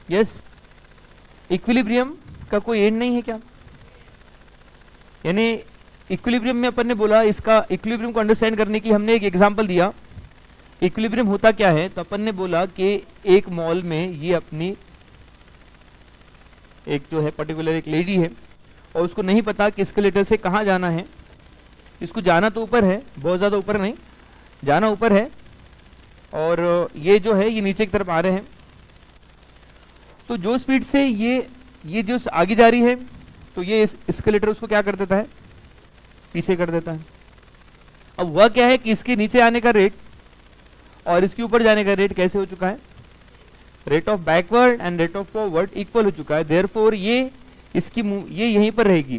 Yes, equilibrium का कोई and नहीं है क्या? यानी इक्विलिब्रियम में अपन ने बोला, इसका इक्विलिब्रियम को अंडरस्टैंड करने की हमने एक एग्जांपल दिया। इक्विलिब्रियम होता क्या है, तो अपन ने बोला कि एक मॉल में ये अपनी एक जो है पर्टिकुलर एक लेडी है और उसको नहीं पता कि एस्केलेटर से कहाँ जाना है। इसको जाना तो ऊपर है, बहुत ज़्यादा ऊपर नहीं, जाना ऊपर है, और ये जो है ये नीचे की तरफ आ रहे हैं। तो जो स्पीड से ये जो आगे जा रही है, तो ये एस्केलेटर उसको क्या कर देता है, पीछे कर देता है। अब वह क्या है कि इसके नीचे आने का रेट और इसके ऊपर जाने का रेट कैसे हो चुका है, rate of backward and rate of forward equal हो चुका है। देयरफॉर ये इसकी ये यहीं पर रहेगी,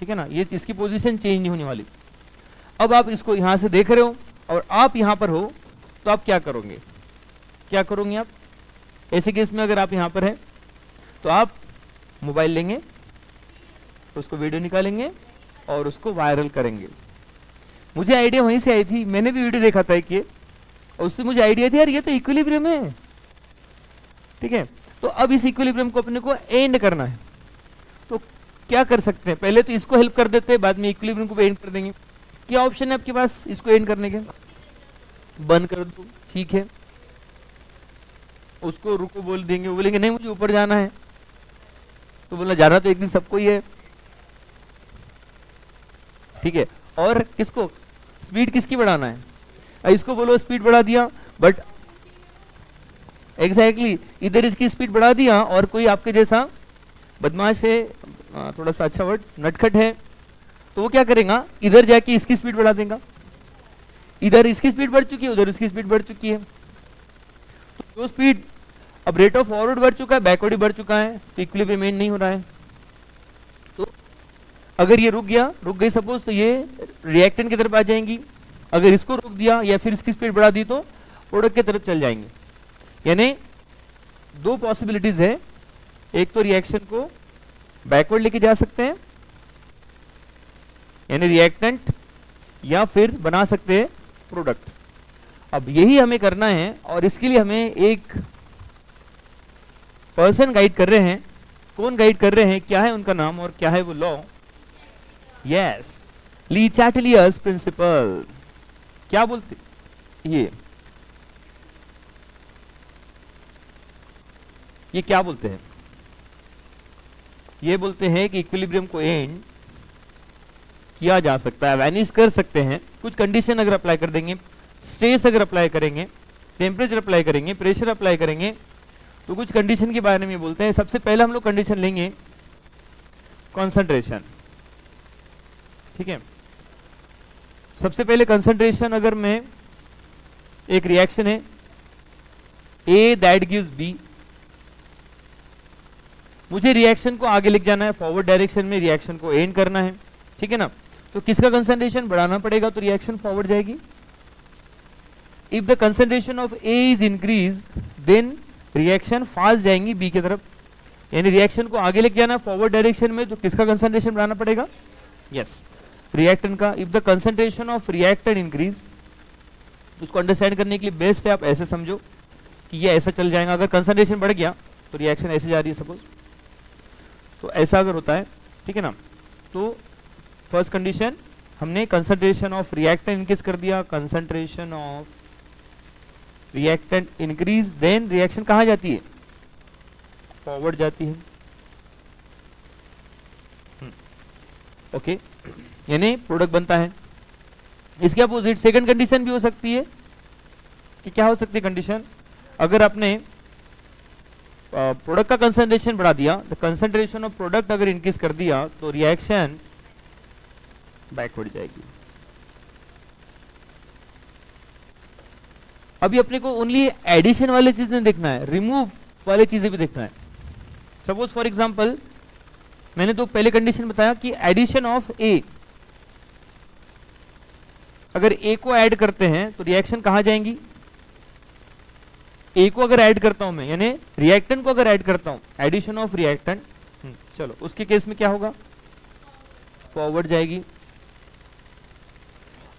ठीक है ना, ये इसकी पोजीशन चेंज नहीं होने वाली। अब आप इसको यहां से देख रहे हो और आप यहां पर हो, तो आप क्या करोगे, क्या करोगे आप ऐसे केस में? अगर आप यहां पर हैं तो आप मोबाइल लेंगे, उसको वीडियो निकालेंगे और उसको वायरल करेंगे। मुझे आइडिया वहीं से आई थी, मैंने भी वीडियो देखा था कि, और उससे मुझे आइडिया थी यार ये तो इक्विलिब्रियम है, ठीक है। तो अब इस इक्विलिब्रियम को अपने को एंड करना है, तो क्या कर सकते हैं? पहले तो इसको हेल्प कर देते हैं, बाद में इक्विलिब्रियम को एंड कर देंगे। क्या ऑप्शन है आपके पास इसको एंड करने के? बंद कर दो, ठीक है। उसको रुको बोल देंगे, वो बोलेंगे नहीं मुझे ऊपर जाना है, तो बोला जाना तो एक दिन सबको ही है, ठीक है। और किसको स्पीड किसकी बढ़ाना है? इसको बोलो स्पीड बढ़ा दिया, बट एग्जैक्टली इधर इसकी स्पीड बढ़ा दिया और कोई आपके जैसा बदमाश है, थोड़ा सा अच्छा वर्ड, नटखट है, तो वो क्या करेगा, इधर जाके इसकी स्पीड बढ़ा देगा। इधर इसकी स्पीड बढ़ चुकी है, उधर इसकी स्पीड बढ़ चुकी है, तो जो स्पीड अब रेट ऑफ फॉरवर्ड बढ़ चुका है, बैकवर्ड ही बढ़ चुका है, तो इक्विलिब्रियम मेंटेन नहीं हो रहा है। तो अगर ये रुक गई सपोज, तो ये रिएक्टेंट की तरफ आ जाएंगी। अगर इसको रोक दिया या फिर इसकी स्पीड बढ़ा दी तो प्रोडक्ट की तरफ चल जाएंगे। यानी दो पॉसिबिलिटीज है, एक तो रिएक्शन को बैकवर्ड लेके जा सकते हैं यानी रिएक्टेंट, या फिर बना सकते हैं प्रोडक्ट। अब यही हमें करना है और इसके लिए हमें एक पर्सन गाइड कर रहे हैं। कौन गाइड कर रहे हैं, क्या है उनका नाम और क्या है वो लॉ? यस, ली चैटलियर्स प्रिंसिपल। क्या बोलते ये क्या बोलते हैं? ये बोलते हैं कि इक्विलिब्रियम को एंड किया जा सकता है, वैनिश कर सकते हैं, कुछ कंडीशन अगर अप्लाई कर देंगे, स्ट्रेस अगर अप्लाई करेंगे, टेम्परेचर अप्लाई करेंगे, प्रेशर अप्लाई करेंगे, तो कुछ कंडीशन के बारे में बोलते हैं। सबसे पहले हम लोग कंडीशन लेंगे कंसंट्रेशन, ठीक है। सबसे पहले कंसंट्रेशन, अगर मैं एक रिएक्शन है A दैट गिव्स B, मुझे रिएक्शन को आगे लेके जाना है, फॉरवर्ड डायरेक्शन में रिएक्शन को एंड करना है, ठीक है ना। तो किसका कंसंट्रेशन बढ़ाना पड़ेगा, तो रिएक्शन फॉरवर्ड जाएगी। If the concentration of A is increase then reaction fast जाएंगी B की तरफ, यानी रिएक्शन को आगे लेके जाना है फॉरवर्ड डायरेक्शन में, तो किसका कंसंट्रेशन बढ़ाना पड़ेगा? यस, रिएक्टेंट का। If the concentration of reactant increase, उसको अंडरस्टैंड करने के लिए बेस्ट है आप ऐसे समझो कि ये ऐसा चल जाएगा। अगर कंसंट्रेशन बढ़ गया तो रिएक्शन ऐसे जा रही है सपोज, तो ऐसा अगर होता है, ठीक है ना। तो फर्स्ट कंडीशन हमने कंसंट्रेशन ऑफ रिएक्टेंट इंक्रीज कर दिया, concentration of reactant increase, then reaction कहाँ जाती है, फॉरवर्ड जाती है, ओके, यानी प्रोडक्ट बनता है। इसके अपोजिट सेकंड कंडीशन भी हो सकती है कि क्या हो सकती है कंडीशन, अगर आपने प्रोडक्ट का कंसंट्रेशन बढ़ा दिया, द कंसंट्रेशन ऑफ प्रोडक्ट अगर इंक्रीज कर दिया, तो रिएक्शन बैकवर्ड जाएगी। अभी अपने को ओनली एडिशन वाले चीजें देखना है, रिमूव वाले चीजें भी देखना है। सपोज फॉर एग्जांपल मैंने तो पहले कंडीशन बताया कि एडिशन ऑफ ए, अगर ए को ऐड करते हैं तो रिएक्शन कहां जाएंगी, ए को अगर ऐड करता हूं मैं, यानी रिएक्टेंट को अगर ऐड करता हूं, एडिशन ऑफ रिएक्टेंट, चलो उसके केस में क्या होगा, फॉरवर्ड जाएगी।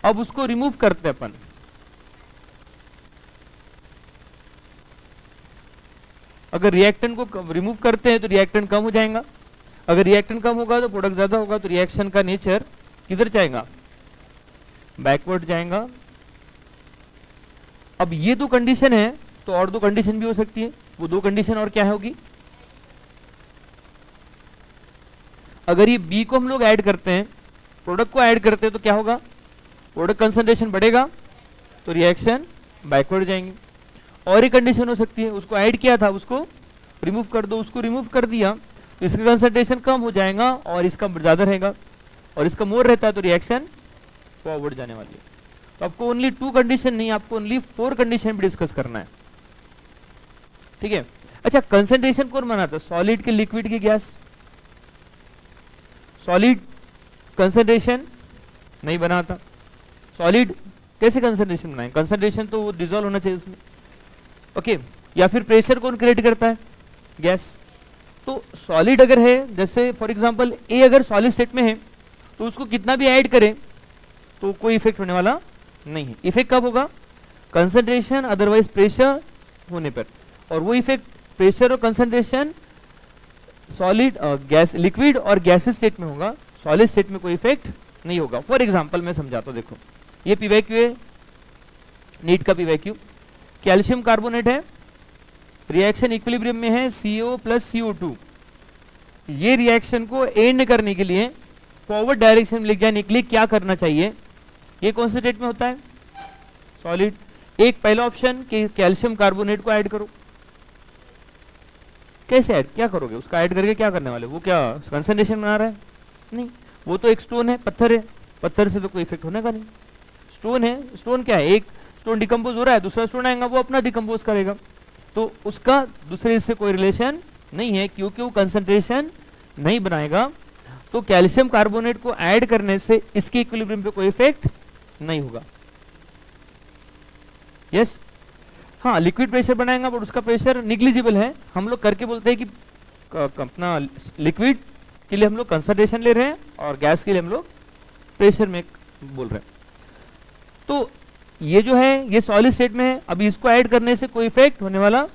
अब उसको रिमूव करते हैं अपन, अगर रिएक्टेंट को रिमूव करते हैं तो रिएक्टेंट कम हो जाएगा, अगर रिएक्टेंट कम होगा तो प्रोडक्ट ज्यादा होगा, तो रिएक्शन का नेचर किधर जाएगा, बैकवर्ड जाएगा। अब ये दो कंडीशन है तो और दो कंडीशन भी हो सकती है, वो दो कंडीशन और क्या होगी, अगर ये बी को हम लोग ऐड करते हैं, प्रोडक्ट को ऐड करते हैं तो क्या होगा, प्रोडक्ट कंसंट्रेशन बढ़ेगा तो रिएक्शन बैकवर्ड जाएंगे। और एक कंडीशन हो सकती है, उसको ऐड किया था उसको रिमूव कर दो, उसको रिमूव कर दिया तो इसका कंसंट्रेशन कम हो जाएगा और इसका ज्यादा रहेगा, और इसका मोर रहता है तो रिएक्शन फॉरवर्ड जाने वाली है। तो आपको ओनली 2 कंडीशन नहीं, आपको ओनली 4 कंडीशन भी डिस्कस करना है, ठीक है। अच्छा, कंसंट्रेशन कौन बनाता है, सॉलिड के लिक्विड के गैस, सॉलिड कंसंट्रेशन नहीं बनाता। सॉलिड कैसे कंसंट्रेशन बनाए, कंसंट्रेशन तो वो डिसॉल्व होना चाहिए उसमें, ओके। या फिर प्रेशर कौन क्रिएट करता है, गैस। तो सॉलिड अगर है, जैसे फॉर एग्जांपल ए अगर सॉलिड स्टेट में है तो उसको कितना भी ऐड करें तो कोई इफेक्ट होने वाला नहीं है। इफेक्ट कब होगा, कंसंट्रेशन अदरवाइज प्रेशर होने पर, और वो इफेक्ट प्रेशर और कंसंट्रेशन सॉलिड गैस लिक्विड और गैसेस स्टेट में होगा, सॉलिड स्टेट में कोई इफेक्ट नहीं होगा। फॉर एग्जांपल मैं समझाता हूं, देखो ये पीवैक्यू है, नीट का पीवैक्यू, कैल्शियम कार्बोनेट है, रिएक्शन इक्विलिब्रियम में है CO प्लस CO2। ये रिएक्शन को एंड करने के लिए फॉरवर्ड डायरेक्शन में ले जाने के लिए क्या करना चाहिए, ये कौन से स्टेट में होता है, सॉलिड। एक पहला ऑप्शन कि कैल्शियम कार्बोनेट को ऐड करो, कैसे ऐड, क्या करोगे, उसका ऐड करके क्या करने वाले, वो क्या कंसंट्रेशन बना रहा है, नहीं, वो तो एक स्टोन है, पत्थर है, पत्थर से तो कोई इफेक्ट होने का नहीं। स्टोन है, स्टोन क्या है, एक स्टोन डिकम्पोज हो रहा है, दूसरा स्टोन आएगा वो अपना डिकम्पोज करेगा, तो उसका दूसरे से कोई रिलेशन नहीं है, क्योंकि वो कंसंट्रेशन नहीं बनाएगा। तो कैल्शियम कार्बोनेट को ऐड करने से इसके इक्विलिब्रियम पे कोई इफेक्ट नहीं होगा, यस। हाँ, लिक्विड प्रेशर बनाएगा बट उसका प्रेशर निग्लिजिबल है, हम लोग करके बोलते हैं कि अपना लिक्विड के लिए हम लोग कंसंट्रेशन ले रहे हैं और गैस के लिए हम लोग प्रेशर में बोल रहे हैं। तो ये जो है ये सॉलिड स्टेट में है, अभी इसको ऐड करने से कोई इफेक्ट होने वाला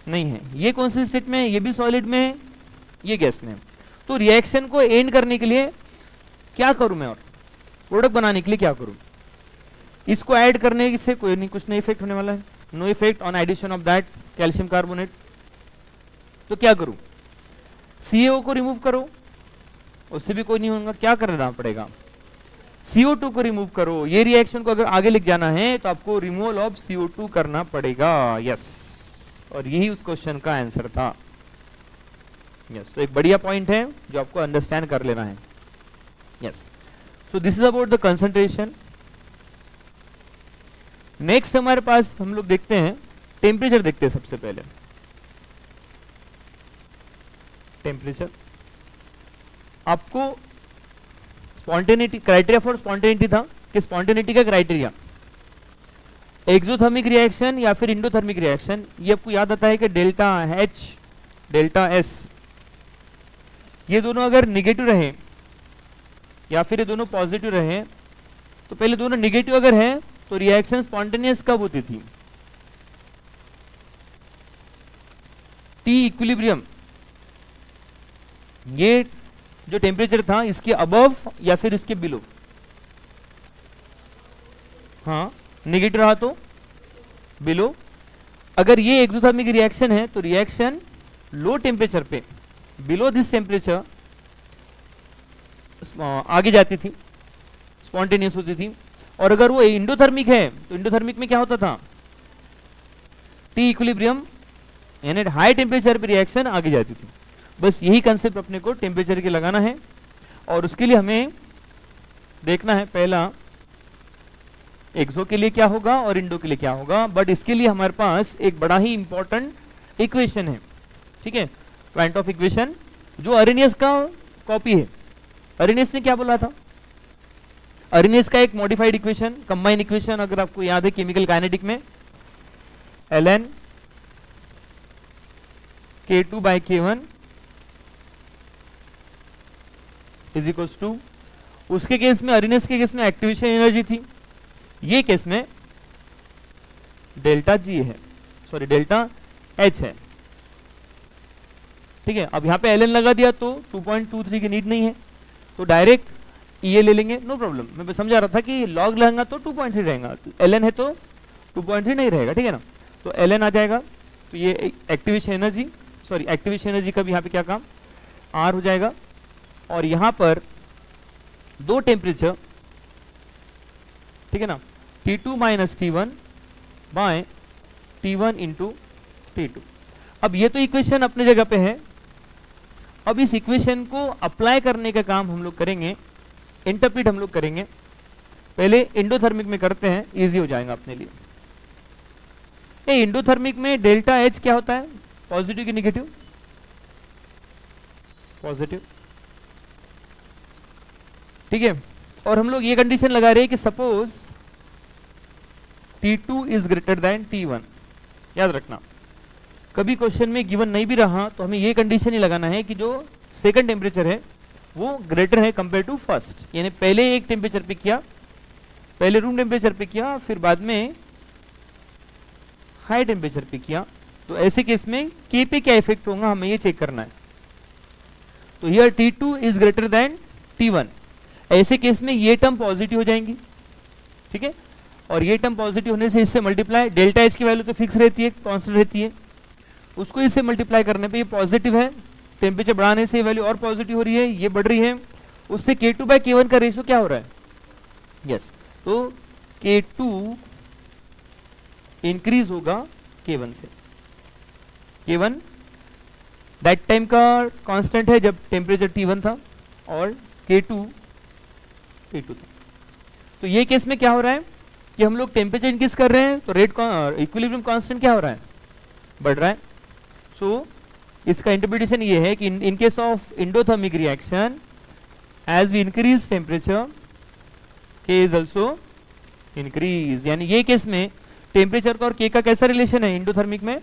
नहीं है। ये कौन सी स्टेट में है, ये भी सॉलिड में है, ये गैस में है। तो रिएक्शन को एंड करने के लिए क्या करूं मैं, और प्रोडक्ट बनाने के लिए क्या करूं, इसको ऐड करने से कोई नहीं, कुछ नहीं इफेक्ट होने वाला है, no effect on addition of that calcium carbonate. तो क्या करूं, CaO को रिमूव करो, उससे भी कोई नहीं होगा, क्या करना पड़ेगा, CO2 को रिमूव करो। ये रिएक्शन को अगर आगे लिख जाना है तो आपको रिमूवल ऑफ CO2 करना पड़ेगा, यस। और यही उस क्वेश्चन का आंसर था, यस। तो एक बढ़िया पॉइंट है जो आपको अंडरस्टैंड कर लेना है, yes. So this is about the concentration. Next हमारे पास हम लोग देखते हैं टेम्परेचर, देखते हैं सबसे पहले टेम्परेचर। आपको स्पॉन्टेनिटी क्राइटेरिया फॉर स्पॉन्टेनिटी था कि स्पॉन्टेनिटी का क्राइटेरिया एक्सोथर्मिक रिएक्शन या फिर इंडोथर्मिक रिएक्शन, ये आपको याद आता है कि डेल्टा H डेल्टा S, ये दोनों अगर निगेटिव रहे या फिर ये दोनों पॉजिटिव रहे, तो पहले दोनों निगेटिव अगर है तो रिएक्शन स्पॉन्टेनियस कब होती थी, T इक्विलिब्रियम, ये जो टेम्परेचर था इसके अबव या फिर इसके बिलो, हाँ नेगेटिव रहा तो बिलो। अगर ये एक्सोथर्मिक रिएक्शन है तो रिएक्शन लो टेम्परेचर पे, बिलो दिस टेम्परेचर आगे जाती थी, स्पॉन्टेनियस होती थी। और अगर वो इंडोथर्मिक है तो इंडोथर्मिक में क्या होता था, टी इक्विलिब्रियम यानी हाई टेम्परेचर पे रिएक्शन आगे जाती थी। बस यही कंसेप्ट अपने को टेम्परेचर के लगाना है, और उसके लिए हमें देखना है पहला एक्सो के लिए क्या होगा और इंडो के लिए क्या होगा। बट इसके लिए हमारे पास एक बड़ा ही इंपॉर्टेंट इक्वेशन है, ठीक है, पॉइंट ऑफ इक्वेशन, जो अरेनियस का कॉपी है। अरेनियस ने क्या बोला था, अरेनियस का एक मॉडिफाइड इक्वेशन, कंबाइन इक्वेशन, अगर आपको याद है केमिकल काइनेटिक में, ln K2 by K1 is equals to, उसके केस में अरेनियस के केस में एक्टिवेशन एनर्जी थी, ये केस में डेल्टा G है, सॉरी डेल्टा H है, ठीक है। अब यहाँ पे ln लगा दिया तो 2.23 की नीड नहीं है, तो डायरेक्ट ये ले लेंगे, नो प्रॉब्लम। मैं समझा रहा था कि लॉग लेंगे तो 2.3 रहेगा, ln है तो 2.3 नहीं रहेगा, ठीक है ना। तो ln आ जाएगा, तो ये activation energy, sorry activation energy का भी यहाँ पे क्या काम, R हो जाएगा। और यहाँ पर दो टेम्परेचर, ठीक है ना, T2 minus T1 bye T1 into T2। अब ये तो इक्वेशन अपने जगह पे है। अब इस इक्वेशन को अप्लाई करने का काम हम लोग करेंगे, इंटरप्रेट हम लोग करेंगे। पहले इंडोथर्मिक में करते हैं, इजी हो जाएगा अपने लिए। ये इंडोथर्मिक में डेल्टा H क्या होता है, पॉजिटिव की नेगेटिव, पॉजिटिव, ठीक है। और हम लोग ये कंडीशन लगा रहे हैं कि suppose T2 is greater than T1। याद रखना, कभी क्वेश्चन में गिवन नहीं भी रहा तो हमें ये कंडीशन ही लगाना है कि जो सेकंड टेम्परेचर है वो ग्रेटर है कंपेयर टू फर्स्ट, यानी पहले एक टेम्परेचर पे किया, पहले रूम टेम्परेचर पे किया, फिर बाद में हाई टेम्परेचर पे किया, तो ऐसे केस में K पे क्या इफेक्ट होगा हमें ये चेक करना है। तो here T2 is greater than T1, ऐसे केस में ये टर्म पॉजिटिव हो जाएंगी, ठीक है। और ये टर्म पॉजिटिव होने से इससे मल्टीप्लाई, डेल्टा H की वैल्यू तो फिक्स रहती है, कांस्टेंट रहती है, उसको इससे मल्टीप्लाई करने पे ये पॉजिटिव है, टेम्परेचर बढ़ाने से वैल्यू और पॉजिटिव हो रही है, ये बढ़ रही है, उससे K2 बाय K1 का रेशियो क्या हो रहा है, यस, तो K2 इंक्रीज होगा K1 से। K1 दैट टाइम का कांस्टेंट है जब टेम्परेचर T1 था, और K2 T2 था। तो ये केस में क्या हो रहा है कि हम लोग टेम्परेचर इंक्रीज कर रहे हैं तो रेट इक्विलिब्रियम कांस्टेंट क्या हो रहा है, बढ़ रहा है। सो इसका इंटरप्रिटेशन ये है कि in case of endothermic reaction as we increase temperature K is also increase, यानी ये केस में टेम्परेचर का और K का कैसा रिलेशन है इंडोथर्मिक में,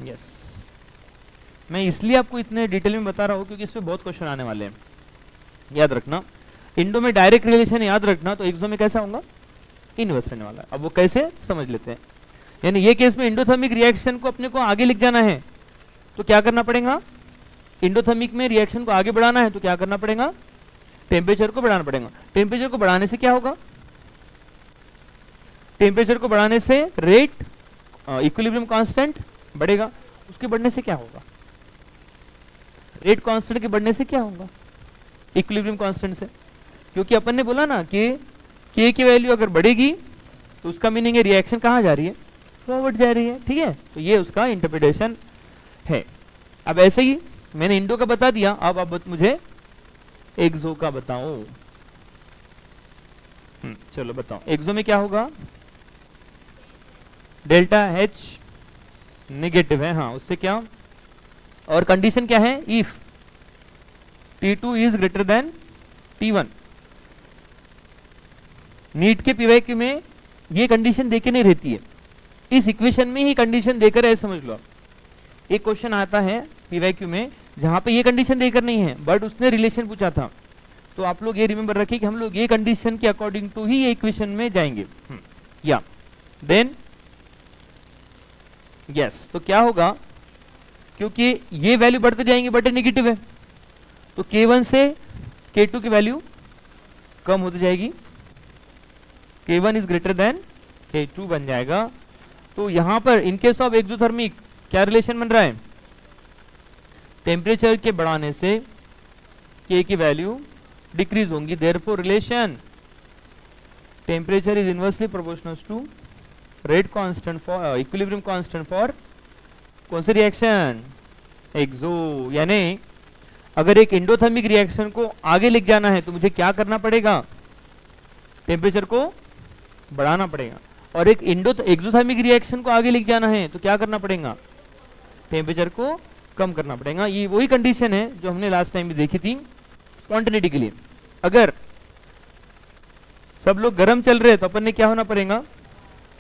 यस। मैं इसलिए आपको इतने डिटेल में बता रहा हूं क्योंकि इस पे बहुत क्वेश्चन आने वाले हैं, याद रखना। इंडो में डायरेक्ट रिलेशन याद रखना, तो एक्सो में कैसा होगा, इनवर्स रहने वाला है। अब वो कैसे समझ लेते हैं, यानी ये केस में इंडोथर्मिक रिएक्शन को अपने को आगे लिख जाना है तो क्या करना पड़ेगा, इंडोथर्मिक में रिएक्शन को आगे बढ़ाना है तो क्या करना पड़ेगा, टेम्परेचर को बढ़ाना पड़ेगा। टेम्परेचर को बढ़ाने से क्या होगा, टेम्परेचर को बढ़ाने से रेट इक्विलिब्रियम कांस्टेंट बढ़ेगा, उसके बढ़ने से क्या होगा, रेट कांस्टेंट के बढ़ने से क्या होगा, इक्विलिब्रियम कांस्टेंट से, क्योंकि अपन ने बोला ना कि K की वैल्यू अगर बढ़ेगी तो उसका मीनिंग है रिएक्शन कहाँ जा रही है, फॉरवर्ड जा रही है, ठीक है। तो ये उसका इंटरप्रिटेशन है। अब ऐसे ही मैंने इंडो का बता दिया, अब आप मुझे एक्सो का बताओ। चलो बताओ, एक्सो में क्या होगा, डेल्टा H नेगेटिव है, हाँ, उससे क्या, और कंडीशन क्या है, if T2 is greater than T1। NEET के पीवाईक्यू में ये कंडीशन देके नहीं रहती है, इस इक्वेशन में ही कंडीशन देकर है, समझ लो। एक क्वेश्चन आता है पीवाईक्यू में जहां पे ये कंडीशन देकर नहीं है बट उसने रिलेशन पूछा था, तो आप लोग ये रिमेंबर रखिए कि हम लोग ये कंडीशन के अकॉर्डिंग टू ही ये इक्वेशन में जाएंगे। या देन यस, तो क्या होगा, क्योंकि ये वैल्यू बढ़ते जाएंगे बट नेगेटिव है, तो K1 से K2 की वैल्यू कम होती जाएगी, K1 is greater then K2 बन जाएगा। तो यहां पर इन केस ऑफ एक्सोथर्मिक क्या रिलेशन बन रहा है, टेम्परेचर के बढ़ाने से K की वैल्यू डिक्रीज होंगी, therefore relation temperature is inversely proportional to rate constant for equilibrium constant for कौन सी रिएक्शन, एक्सो। यानी अगर एक इंडोथर्मिक रिएक्शन को आगे लिख जाना है तो मुझे क्या करना पड़ेगा, टेम्परेचर को बढ़ाना पड़ेगा, और एक एक्सोथर्मिक रिएक्शन को आगे लिख जाना है तो क्या करना पड़ेगा, टेम्परेचर को कम करना पड़ेगा। ये वही कंडीशन है जो हमने लास्ट टाइम भी देखी थी स्पॉन्टेनिटी के लिए। अगर सब लोग गर्म चल रहे हैं तो अपन ने क्या होना पड़ेगा,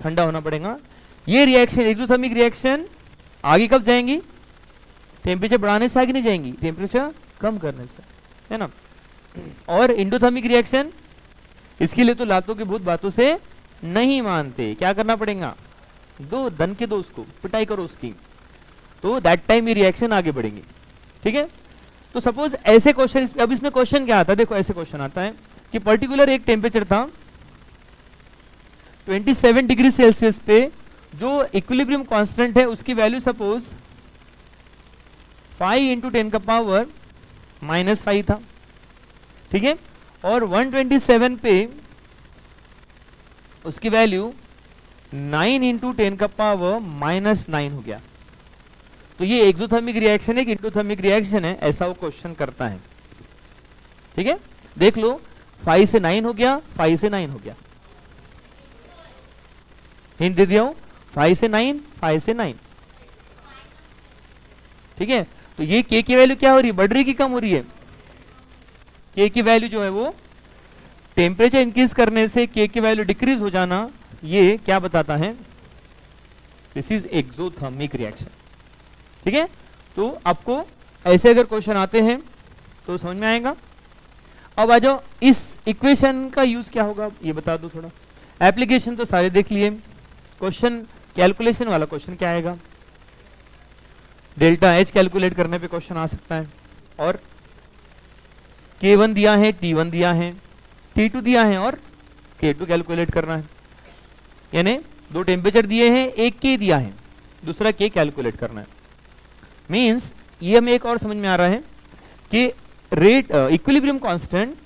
ठंडा होना पड़ेगा। ये रिएक्शन एक्सोथर्मिक रिएक्शन आगे कब जाएंगी, टेम्परेचर बढ़ाने से आगे नहीं जाएंगी, टेम्परेचर कम करने से, है ना। और इंडोथर्मिक रिएक्शन इसके लिए तो लातों के भूत बातों से नहीं मानते, क्या करना पड़ेगा, दो दन के दो उसको पिटाई करो उसकी। तो दैट टाइम ये रिएक्शन आगे बढ़ेंगे। ठीक है, तो सपोज ऐसे क्वेश्चन, अब इसमें क्वेश्चन क्या आता है, देखो ऐसे क्वेश्चन आता है कि पर्टिकुलर एक टेम्परेचर था 27 डिग्री सेल्सियस पे, जो इक्विलिब्रियम कांस्टेंट है उसकी वैल्यू सपोज 5 इंटू 10 का पावर -5 था। ठीक है, और 127 पे उसकी वैल्यू 9 इंटू 10 का पावर -9 हो गया। तो ये एक्सोथर्मिक रिएक्शन है कि इंडोथर्मिक रिएक्शन है, ऐसा वो क्वेश्चन करता है। ठीक है, देख लो 5 से 9 हो गया, 5 से 9 हो गया, हिंट दे दिया हूं, 5 से 9, 5 से 9। ठीक है, तो ये k की वैल्यू क्या हो रही है, बढ़ रही की कम हो रही है? k की वैल्यू जो है वो टेम्परेचर इंक्रीज करने से k की वैल्यू डिक्रीज हो जाना, ये क्या बताता है? This is exothermic reaction. ठीक है, तो आपको ऐसे अगर क्वेश्चन आते हैं तो समझ में आएगा। अब आ जाओ, इस इक्वेशन का यूज क्या होगा ये बता दो थोड़ा। एप्लीकेशन तो सारे देख लिए, क्वेश्चन कैलकुलेशन वाला क्वेश्चन क्या आएगा? डेल्टा एच कैलकुलेट करने पे क्वेश्चन आ सकता है, और K1 दिया है, T1 दिया है, T2 दिया है और K2 कैलकुलेट करना है। यानी दो टेम्परेचर दिए हैं, एक K दिया है, दूसरा K कैलकुलेट करना है। मींस ये हमें एक और समझ में आ रहा है कि रेट इक्विलिब्रियम कांस्टेंट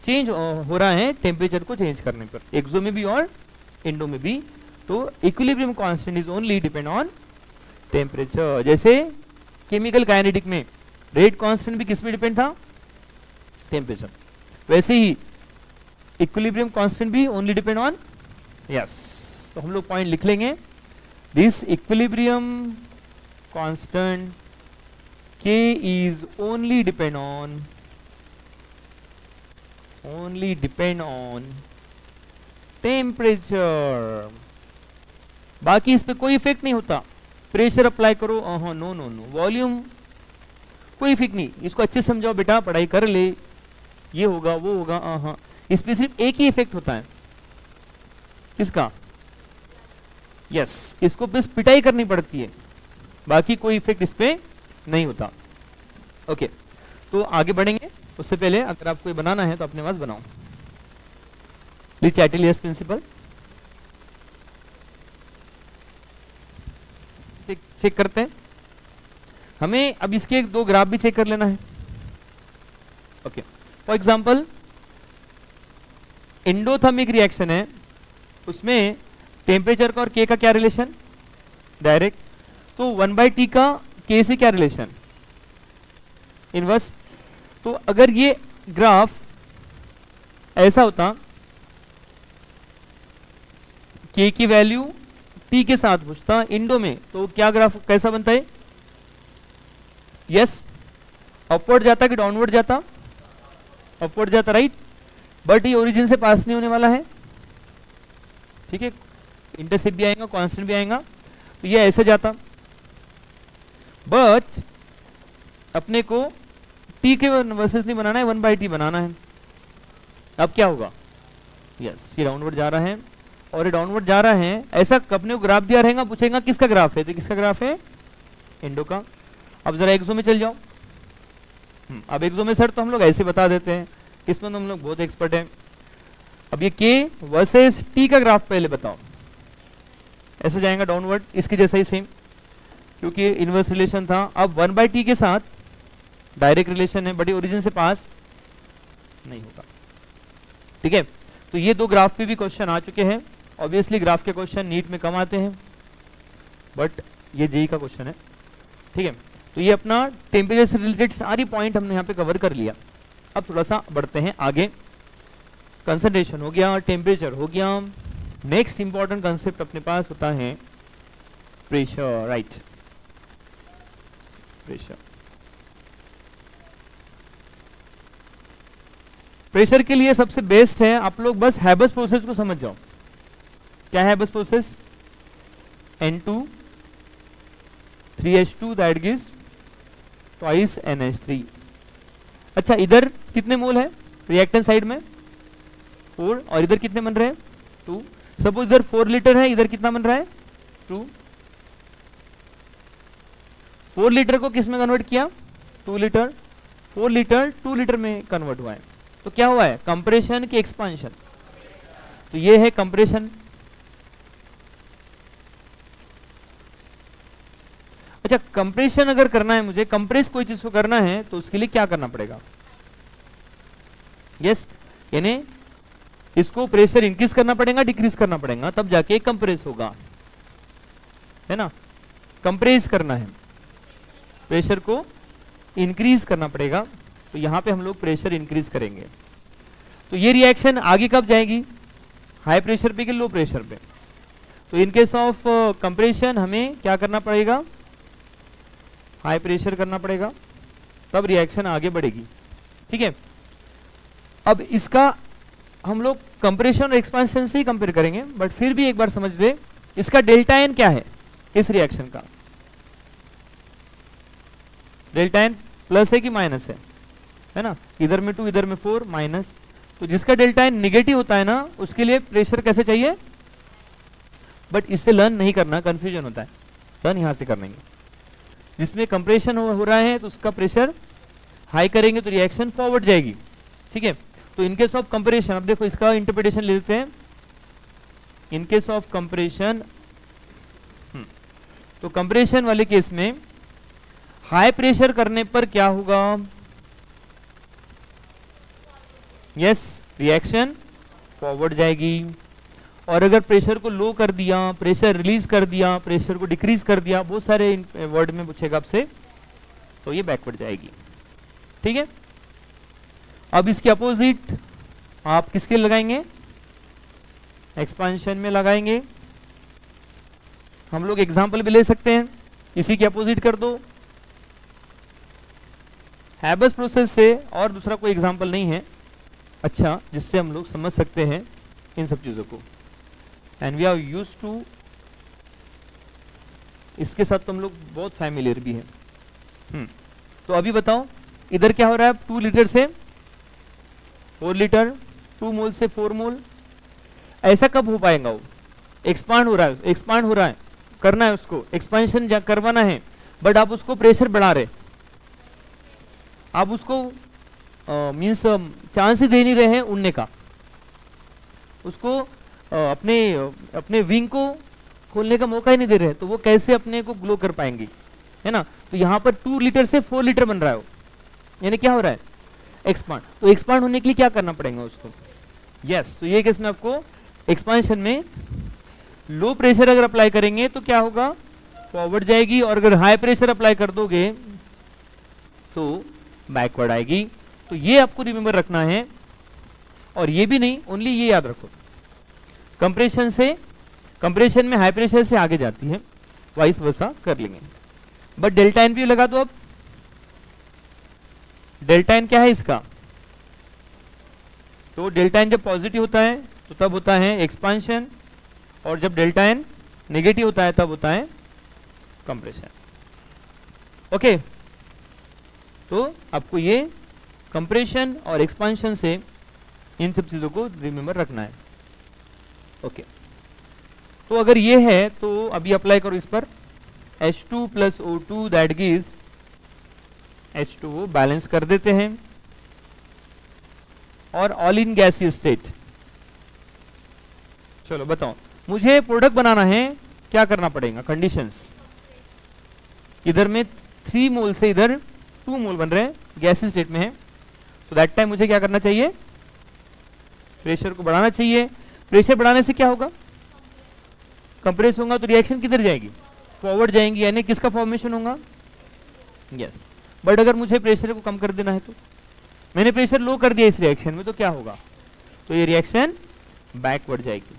चेंज हो रहा है टेम्परेचर को चेंज करने पर, एक्सो में भी और इंडो में भी। तो equilibrium constant is only depend on temperature. जैसे केमिकल काइनेटिक में रेट कांस्टेंट भी किस पे डिपेंड था? टेम्परेचर। वैसे ही इक्विलिब्रियम कांस्टेंट भी ओनली डिपेंड ऑन, यस, तो हम लोग पॉइंट लिख लेंगे, this equilibrium constant K is only depend on temperature. बाकी इस पे कोई इफेक्ट नहीं होता। प्रेशर अप्लाई करो, नो नो नो, वॉल्यूम कोई इफेक्ट नहीं। इसको अच्छे से समझाओ बेटा, पढ़ाई कर ले, ये होगा वो होगा, हाँ, इस पे सिर्फ एक ही इफेक्ट होता है, किसका? यस, इसको बस पिटाई करनी पड़ती है, बाकी कोई इफेक्ट इस पे नहीं होता। ओके, तो आगे बढ़ेंगे, उससे पहले अगर आपको ये बनाना है तो अपने पास बनाओ। ली चैटिलियस प्रिंसिपल चेक करते हैं। हमें अब इसके दो ग्राफ भी चेक कर लेना है। Okay, for example endothermic reaction है, उसमें टेम्परेचर का और K का क्या रिलेशन? डायरेक्ट। तो 1/T का K से क्या रिलेशन? इनवर्स। तो अगर ये ग्राफ ऐसा होता, K की वैल्यू T के साथ पूछता इंडो में, तो क्या ग्राफ कैसा बनता है? यस, अपवर्ड जाता कि डाउनवर्ड जाता? अपवर्ड जाता, राइट। बट ये ओरिजिन से पास नहीं होने वाला है। ठीक है, इंटरसेप्ट भी आएगा, कांस्टेंट भी आएगा, तो ये ऐसे जाता। बट अपने को T के वर्सेस नहीं बनाना है, 1/T बनाना है। अब क्या होगा? यस, ये डाउनवर्ड जा रहा है और ये डाउनवर्ड जा रहा है। ऐसा अपने को ग्राफ दिया रहेगा, पूछेगा किसका ग्राफ है, तो किसका ग्राफ है? इंडो का। अब जरा एक्सो में चल जाओ। अब एक्सो में सर तो हम लोग ऐसे बता देते हैं, इसमें तो हम लोग बहुत एक्सपर्ट हैं। अब ये K वर्सेस T का ग्राफ पहले बताओ। ऐसे जाएगा डाउनवर्ड, इसके जैसा ही सेम, क्योंकि इनवर्स रिलेशन था। अब 1/T के साथ डायरेक्ट रिलेशन है, बट ओरिजिन से पास नहीं होगा। ठीक है, तो ये दो ग्राफ पे भी क्वेश्चन आ चुके हैं। ऑब्वियसली ग्राफ के क्वेश्चन नीट में कम आते हैं, बट ये जेई का क्वेश्चन है। ठीक है, तो ये अपना टेम्परेचर से रिलेटेड सारी पॉइंट हमने यहाँ पे कवर कर लिया। अब थोड़ा सा बढ़ते हैं आगे। कंसंट्रेशन हो गया, टेम्परेचर हो गया, नेक्स्ट इंपॉर्टेंट कंसेप्ट अपने पास होता है प्रेशर, राइट। प्रेशर, प्रेशर के लिए सबसे बेस्ट है आप लोग बस हैबस प्रोसेस को समझ जाओ। क्या है habeas process? N2 3H2 that gives twice NH3। अच्छा, इधर कितने मोल है रिएक्टेंट साइड में? 4, और इधर कितने बन रहे हैं? 2। सपोज इधर 4 लीटर है, इधर कितना बन रहा है? 2। 4 लीटर को किस में कन्वर्ट किया, 2 लीटर, 4 लीटर 2 लीटर में कन्वर्ट हुआ है, तो क्या हुआ है, कंप्रेशन की एक्सपांशन। तो ये है कंप्रेशन। अच्छा, कंप्रेशन अगर करना है मुझे, कंप्रेस कोई चीज को करना है तो उसके लिए क्या करना पड़ेगा, यस, यानी इसको प्रेशर इंक्रीज करना पड़ेगा, डिक्रीज करना पड़ेगा, तब जाके कंप्रेस होगा, है ना। कंप्रेस करना है, प्रेशर को इंक्रीज करना पड़ेगा, तो यहां पे हम लोग प्रेशर इंक्रीज करेंगे। तो ये रिएक्शन आगे कब जाएगी, हाई प्रेशर पे कि लो प्रेशर पे। तो इन केस ऑफ कंप्रेशन हमें क्या करना पड़ेगा, हाई प्रेशर करना पड़ेगा, तब रिएक्शन आगे बढ़ेगी, ठीक है। अब इसका हम लोग कंप्रेशन और एक्सपांशन से ही कंपेयर करेंगे, बट फिर भी एक बार समझ ले, इसका डेल्टा एन क्या है इस रिएक्शन का, डेल्टा एन प्लस है कि माइनस है ना, इधर में 2 इधर में 4 माइनस। तो जिसका डेल्टा एन निगेटिव होता है ना, उसके लिए प्रेशर कैसे चाहिए, बट इससे लर्न नहीं करना, कंफ्यूजन होता है, लर्न यहां से करना है। जिसमें कंप्रेशन हो रहा है तो उसका प्रेशर हाई करेंगे तो रिएक्शन फॉरवर्ड जाएगी, ठीक है। तो इन केस ऑफ कंप्रेशन, अब देखो इसका इंटरप्रिटेशन ले लेते हैं। इन केस ऑफ कंप्रेशन, तो कंप्रेशन वाले केस में हाई प्रेशर करने पर क्या होगा, यस, रिएक्शन फॉरवर्ड जाएगी। और अगर प्रेशर को लो कर दिया, प्रेशर रिलीज कर दिया, प्रेशर को डिक्रीज कर दिया, बहुत सारे वर्ड में पूछेगा आपसे, तो ये बैकवर्ड जाएगी, ठीक है। अब इसके अपोजिट आप किसके लगाएंगे, एक्सपांशन में लगाएंगे। हम लोग एग्जाम्पल भी ले सकते हैं, इसी के अपोजिट कर दो। हैबस प्रोसेस से और दूसरा कोई एग्जाम्पल नहीं है अच्छा जिससे हम लोग समझ सकते हैं इन सब चीजों को, and we are used to, इसके साथ तो हम लोग बहुत फैमिलियर भी हैं। तो अभी बताओ इधर क्या हो रहा है, 2 लीटर से 4 लीटर, 2 मोल से 4 मोल, ऐसा कब हो पाएगा, वो एक्सपांड हो रहा है, एक्सपांड हो रहा है, करना है उसको, एक्सपेंशन करवाना है, बट आप उसको प्रेशर बढ़ा रहे, आप उसको मीन्स चांस ही दे नहीं रहे हैं उड़ने का, उसको अपने विंग को खोलने का मौका ही नहीं दे रहे, तो वो कैसे अपने को ग्लो कर पाएंगे, है ना। तो यहाँ पर 2 लीटर से 4 लीटर बन रहा है, यानी क्या हो रहा है, एक्सपांड। तो एक्सपांड होने के लिए क्या करना पड़ेगा उसको, यस। तो ये केस में आपको एक्सपांशन में लो प्रेशर अगर अप्लाई करेंगे तो क्या होगा, फॉरवर्ड जाएगी, और अगर हाई प्रेशर अप्लाई कर दोगे तो बैकवर्ड आएगी। तो ये आपको रिमेंबर रखना है, और ये भी नहीं, ओनली ये याद रखो, कंप्रेशन में हाई प्रेशर से आगे जाती है, वाइस वर्सा कर लेंगे। बट डेल्टा एन भी लगा दो। अब डेल्टा एन क्या है इसका, तो डेल्टा एन जब पॉजिटिव होता है तो तब होता है एक्सपांशन, और जब डेल्टा एन नेगेटिव होता है तब होता है कंप्रेशन, ओके। तो आपको ये कंप्रेशन और एक्सपांशन से इन सब चीजों को रिमेंबर रखना है, ओके। तो अगर ये है तो अभी अप्लाई करो इस पर, H2 plus O2 that gives H2O, balance कर देते हैं, और ऑल इन गैसीय स्टेट। चलो बताओ, मुझे प्रोडक्ट बनाना है, क्या करना पड़ेगा, कंडीशंस, इधर में 3 मोल से इधर 2 मोल बन रहे हैं, गैसीय स्टेट में है, तो दैट टाइम मुझे क्या करना चाहिए, प्रेशर को बढ़ाना चाहिए। प्रेशर बढ़ाने से क्या होगा, कंप्रेस होगा, तो रिएक्शन किधर जाएगी, फॉरवर्ड जाएंगी, यानी किसका फॉर्मेशन होगा, यस। बट अगर मुझे प्रेशर को कम कर देना है, तो मैंने प्रेशर लो कर दिया इस रिएक्शन में, तो क्या होगा, तो ये रिएक्शन बैकवर्ड जाएगी।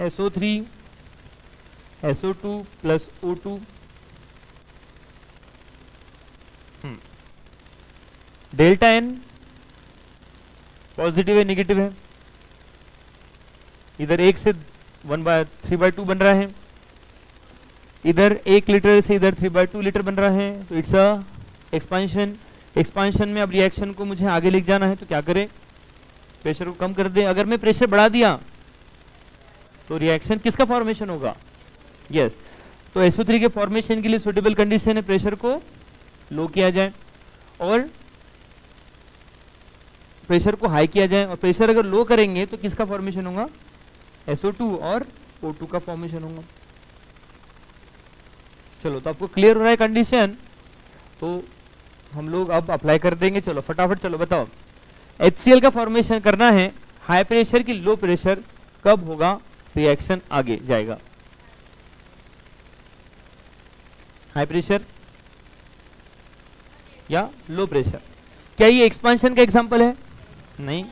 SO3 SO2 plus O2, delta N positive है निगेटिव है, इधर 1 से 3/2 बन रहा है, इधर 1 लीटर से इधर 3/2 लीटर बन रहा है, तो इट्स अ एक्सपांशन। एक्सपांशन में अब रिएक्शन को मुझे आगे लेके जाना है, तो क्या करें, प्रेशर को कम कर दे। अगर मैं प्रेशर बढ़ा दिया तो रिएक्शन किसका फॉर्मेशन होगा? यस, तो SO3 के फॉर्मेशन के लिए सुटेबल कंडीशन है प्रेशर को लो किया जाए और प्रेशर को हाई किया जाए, और प्रेशर अगर लो करेंगे तो किसका फॉर्मेशन होगा? SO2 और O2 का फॉर्मेशन होगा। चलो, तो आपको क्लियर हो रहा है कंडीशन, तो हम लोग अब अप्लाई कर देंगे। चलो फटाफट, चलो बताओ, HCl का फॉर्मेशन करना है हाई प्रेशर की लो प्रेशर, कब होगा रिएक्शन आगे जाएगा? हाई प्रेशर या लो प्रेशर? क्या ये एक्सपांशन का एग्जांपल है? नहीं,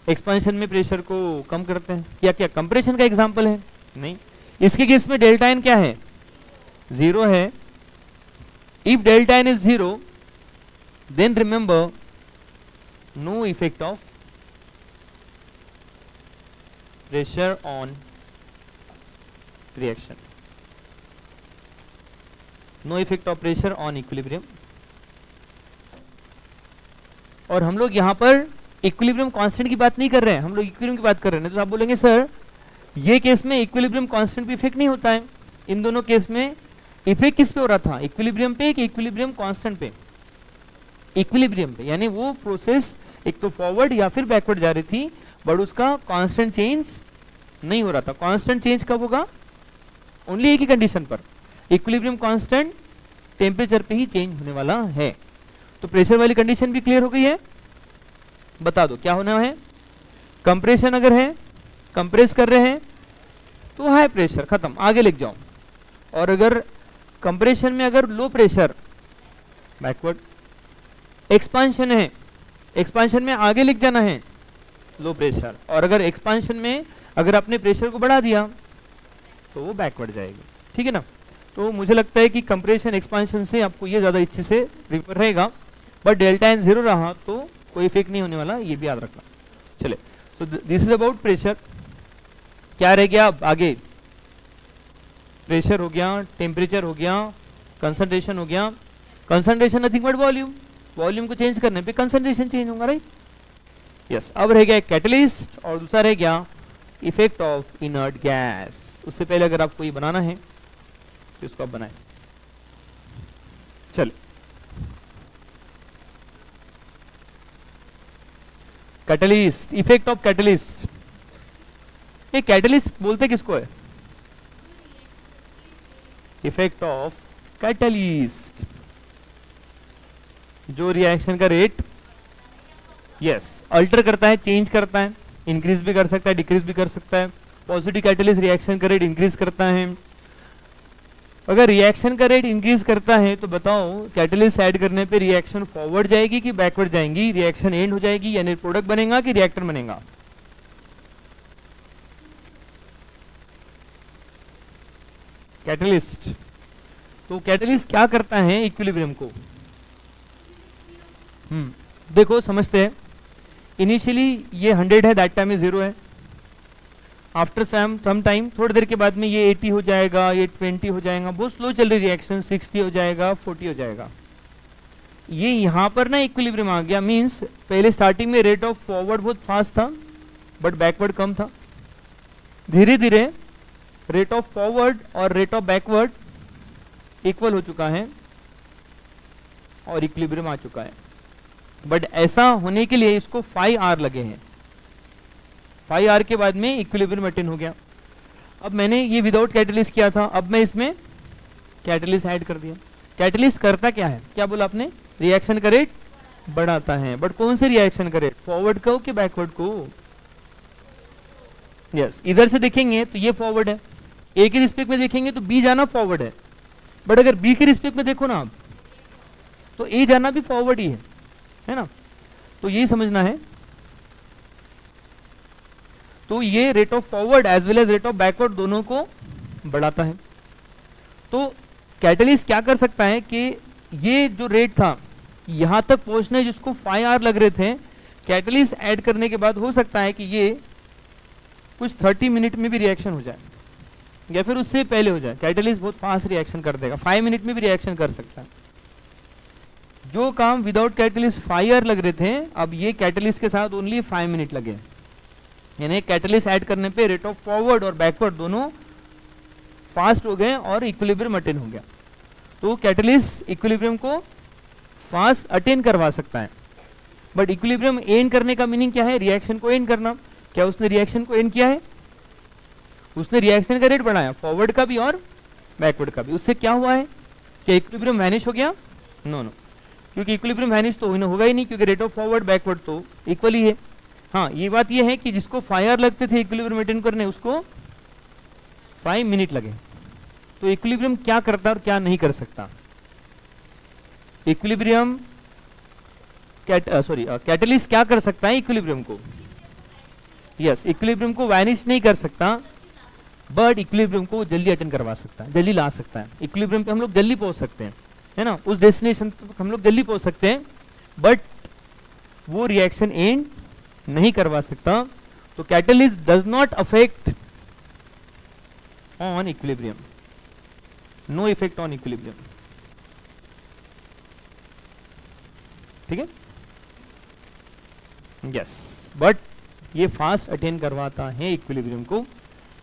एक्सपांशन में प्रेशर को कम करते हैं। या क्या कंप्रेशन का एग्जांपल है? नहीं। इसके केस में डेल्टा एन क्या है? 0 है। If delta N is 0 then remember no effect of pressure on reaction, no effect of pressure on equilibrium. और हम लोग यहां पर इक्विलिब्रियम कांस्टेंट की बात नहीं कर रहे हैं, हम लोग इक्विलिब्रियम की बात कर रहे हैं। तो आप बोलेंगे सर ये केस में इक्विलिब्रियम कांस्टेंट पे इफेक्ट नहीं होता है। इन दोनों केस में इफेक्ट किस पे हो रहा था? इक्विलिब्रियम पे कि इक्विलिब्रियम कांस्टेंट पे? इक्विलिब्रियम पे, यानी वो प्रोसेस एक तो फॉरवर्ड या फिर बैकवर्ड जा रही थी, बट उसका कांस्टेंट चेंज नहीं हो रहा था। कांस्टेंट चेंज कब होगा? ओनली एक ही कंडीशन पर, इक्विलिब्रियम कांस्टेंट टेम्परेचर पे ही चेंज होने वाला है। तो प्रेशर वाली कंडीशन भी क्लियर हो गई है। बता दो क्या होना है? कंप्रेशन अगर है, कंप्रेस कर रहे हैं तो हाई प्रेशर, खत्म, आगे लिख जाओ। और अगर कंप्रेशन में अगर लो प्रेशर, बैकवर्ड। एक्सपांशन है, एक्सपांशन में आगे लिख जाना है लो प्रेशर। और अगर एक्सपांशन में अगर आपने प्रेशर को बढ़ा दिया तो वो बैकवर्ड जाएगी। ठीक है ना? तो मुझे लगता है कि कंप्रेशन एक्सपांशन से आपको ये ज्यादा अच्छे से रिपेयर रहेगा, बट डेल्टा एन 0 रहा तो कोई इफेक्ट नहीं होने वाला, ये भी याद रखना। चले, तो दिस इज अबाउट प्रेशर। क्या रह गया अब आगे? प्रेशर हो गया, टेम्परेचर हो गया, कंसंट्रेशन हो गया। Concentration nothing but volume, volume को चेंज करने पे कंसंट्रेशन चेंज होगा, राइट? यस। अब रह गया कैटलिस्ट और दूसरा रह गया इफेक्ट ऑफ इनर्ट गैस। उससे पहले अगर आपको ये बनाना है तो इसको आप बनाएं। चलिए, कैटलिस्ट, इफेक्ट ऑफ कैटलिस्ट। ये कैटलिस्ट बोलते किसको है? इफेक्ट ऑफ कैटलिस्ट, जो रिएक्शन का रेट यस अल्टर करता है, चेंज करता है, इंक्रीज भी कर सकता है, डिक्रीज भी कर सकता है। पॉजिटिव कैटलिस्ट रिएक्शन का रेट इंक्रीज करता है। अगर रिएक्शन का रेट इंक्रीज करता है तो बताओ कैटलिस्ट ऐड करने पे रिएक्शन फॉरवर्ड जाएगी कि बैकवर्ड जाएंगी? रिएक्शन एंड हो जाएगी यानी प्रोडक्ट बनेगा कि रिएक्टर बनेगा? कैटलिस्ट। तो कैटलिस्ट क्या करता है इक्विलिब्रियम को? देखो समझते हैं। इनिशियली ये 100 है, दैट टाइम में 0 है। आफ्टर सम टाइम, थोड़ी देर के बाद में ये 80 हो जाएगा, ये 20 हो जाएगा, बहुत स्लो चल रही रिएक्शन, 60 हो जाएगा, 40 हो जाएगा। ये यहाँ पर ना इक्विलिब्रियम आ गया, मींस पहले स्टार्टिंग में रेट ऑफ फॉरवर्ड बहुत फास्ट था बट बैकवर्ड कम था। धीरे धीरे रेट ऑफ फॉरवर्ड और रेट ऑफ बैकवर्ड इक्वल हो चुका है और इक्विलिब्रियम आ चुका है। बट ऐसा होने के लिए इसको 5 आर लगे हैं। 5 आर के बाद में इक्विलिब्रियम अटेन हो गया। अब मैंने ये विदाउट कैटलिस्ट किया था, अब मैं इसमें कैटलिस्ट ऐड कर दिया। कैटलिस्ट करता क्या है? क्या बोला आपने? रिएक्शन का रेट बढ़ाता है। बट कौन से रिएक्शन का रेट? फॉरवर्ड को कि बैकवर्ड को? यस, इधर से देखेंगे तो ये फॉरवर्ड है, ए के रिस्पेक्ट में देखेंगे तो बी जाना फॉरवर्ड है। बट अगर बी के रिस्पेक्ट में देखो ना आप, तो ए जाना भी फॉरवर्ड ही है ना? तो यही समझना है। तो ये rate of forward as well as rate of backward दोनों को बढ़ाता है। तो कैटलिस्ट क्या कर सकता है कि ये जो रेट था यहां तक पहुंचने जिसको 5 आर लग रहे थे, कैटलिस्ट ऐड करने के बाद हो सकता है कि ये कुछ 30 मिनट में भी रिएक्शन हो जाए या फिर उससे पहले हो जाए। कैटलिस्ट बहुत फास्ट रिएक्शन कर देगा, 5 मिनट में भी रिएक्शन कर सकता है। जो काम विदाउट कैटलिस्ट 5 आर लग रहे थे, अब ये कैटलिस्ट के साथ ओनली 5 मिनट लगे। यानी कैटलिस्ट ऐड करने पे रेट ऑफ फॉरवर्ड और बैकवर्ड दोनों फास्ट हो गए और इक्विलिब्रियम अटेन हो गया। तो कैटलिस्ट इक्विलिब्रियम को फास्ट अटेन करवा सकता है, बट इक्विलिब्रियम एंड करने का मीनिंग क्या है? रिएक्शन को एंड करना। क्या उसने रिएक्शन को एंड किया है? उसने रिएक्शन का रेट बढ़ाया, फॉरवर्ड का भी और बैकवर्ड का भी। उससे क्या हुआ है? क्या इक्विलिब्रियम वैनिश हो गया? नो नो, क्योंकि इक्विलिब्रियम वैनिश तो होगा ही नहीं, क्योंकि रेट ऑफ फॉरवर्ड बैकवर्ड तो इक्वल ही है। हाँ, ये बात ये है कि जिसको 5 आवर लगते थे इक्विलिब्रियम मेंटेन करने, उसको 5 मिनट लगे। तो इक्विलिब्रियम क्या करता है और क्या नहीं कर सकता? इक्विलिब्रियम कैटलिस्ट क्या कर सकता है इक्विलिब्रियम को? यस, इक्विलिब्रियम को वैनिश नहीं कर सकता, बट इक्विलिब्रियम को जल्दी अटेंड करवा सकता है, जल्दी ला सकता है। इक्विलिब्रियम पे हम लोग जल्दी पहुंच सकते हैं, है ना, उस डेस्टिनेशन तक हम लोग जल्दी पहुंच सकते हैं, बट वो रिएक्शन एंड नहीं करवा सकता। तो catalyst does not affect on equilibrium, no effect on equilibrium. ठीक है, यस, बट ये फास्ट अटेन करवाता है इक्विलिब्रियम को।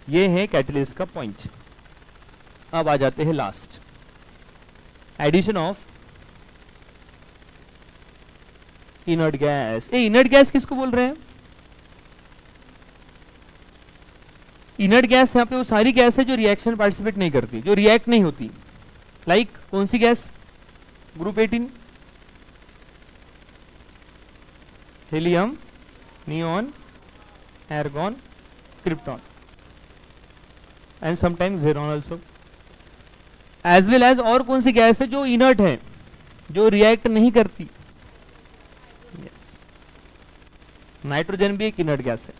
ये है कैटलिस्ट का पॉइंट। अब आ जाते हैं last, addition of inert gas. Inert gas किसको बोल रहे हैं? इनर्ट गैस यहाँ पे वो सारी गैस है जो रिएक्शन पार्टिसिपेट नहीं करती, जो रिएक्ट नहीं होती। लाइक कौन सी गैस? Group 18, helium, neon, argon, krypton and sometimes ज़ेरॉन आल्सो। एज वेल एज और कौन सी गैस है जो इनर्ट है, जो रिएक्ट नहीं करती? यस, नाइट्रोजन भी एक इनर्ट गैस है।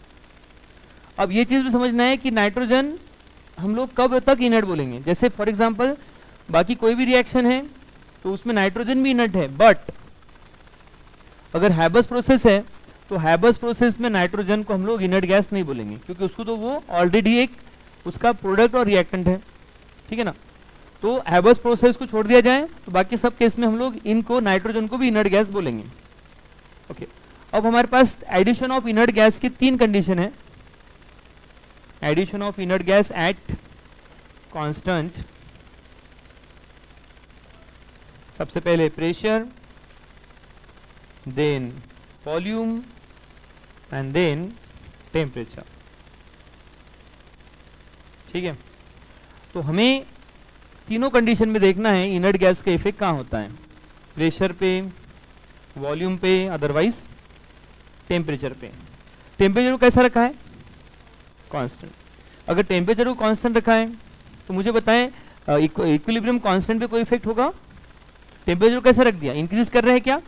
अब ये चीज भी समझना है कि नाइट्रोजन हम लोग कब तक इनर्ट बोलेंगे। जैसे फॉर एग्जांपल बाकी कोई भी रिएक्शन है तो उसमें नाइट्रोजन भी इनर्ट है, बट अगर हैबस प्रोसेस है तो हैबस प्रोसेस में नाइट्रोजन को हम लोग इनर्ट गैस नहीं बोलेंगे, क्योंकि उसको तो वो ऑलरेडी एक उसका प्रोडक्ट और रिएक्टेंट है। ठीक है ना, तो हैबस प्रोसेस को छोड़ दिया जाए तो बाकी सब केस में हम लोग इनको नाइट्रोजन को भी इनर्ट गैस बोलेंगे। ओके, अब हमारे पास एडिशन ऑफ इनर्ट गैस की 3 कंडीशन है। Addition of inert gas at constant, सबसे पहले pressure, then volume and then temperature. ठीक है, तो हमें तीनों कंडीशन में देखना है इनर्ट गैस का इफेक्ट कहाँ होता है, प्रेशर पे, वॉल्यूम पे, अदरवाइज टेम्परेचर पे। टेम्परेचर को कैसा रखा है? कांस्टेंट। अगर टेम्परेचर को कांस्टेंट रखा है तो मुझे बताएं इक्विलिब्रियम कांस्टेंट पे कोई इफेक्ट होगा? टेम्परेचर कैसे रख दिया? इंक्रीज कर रहे हैं क्या,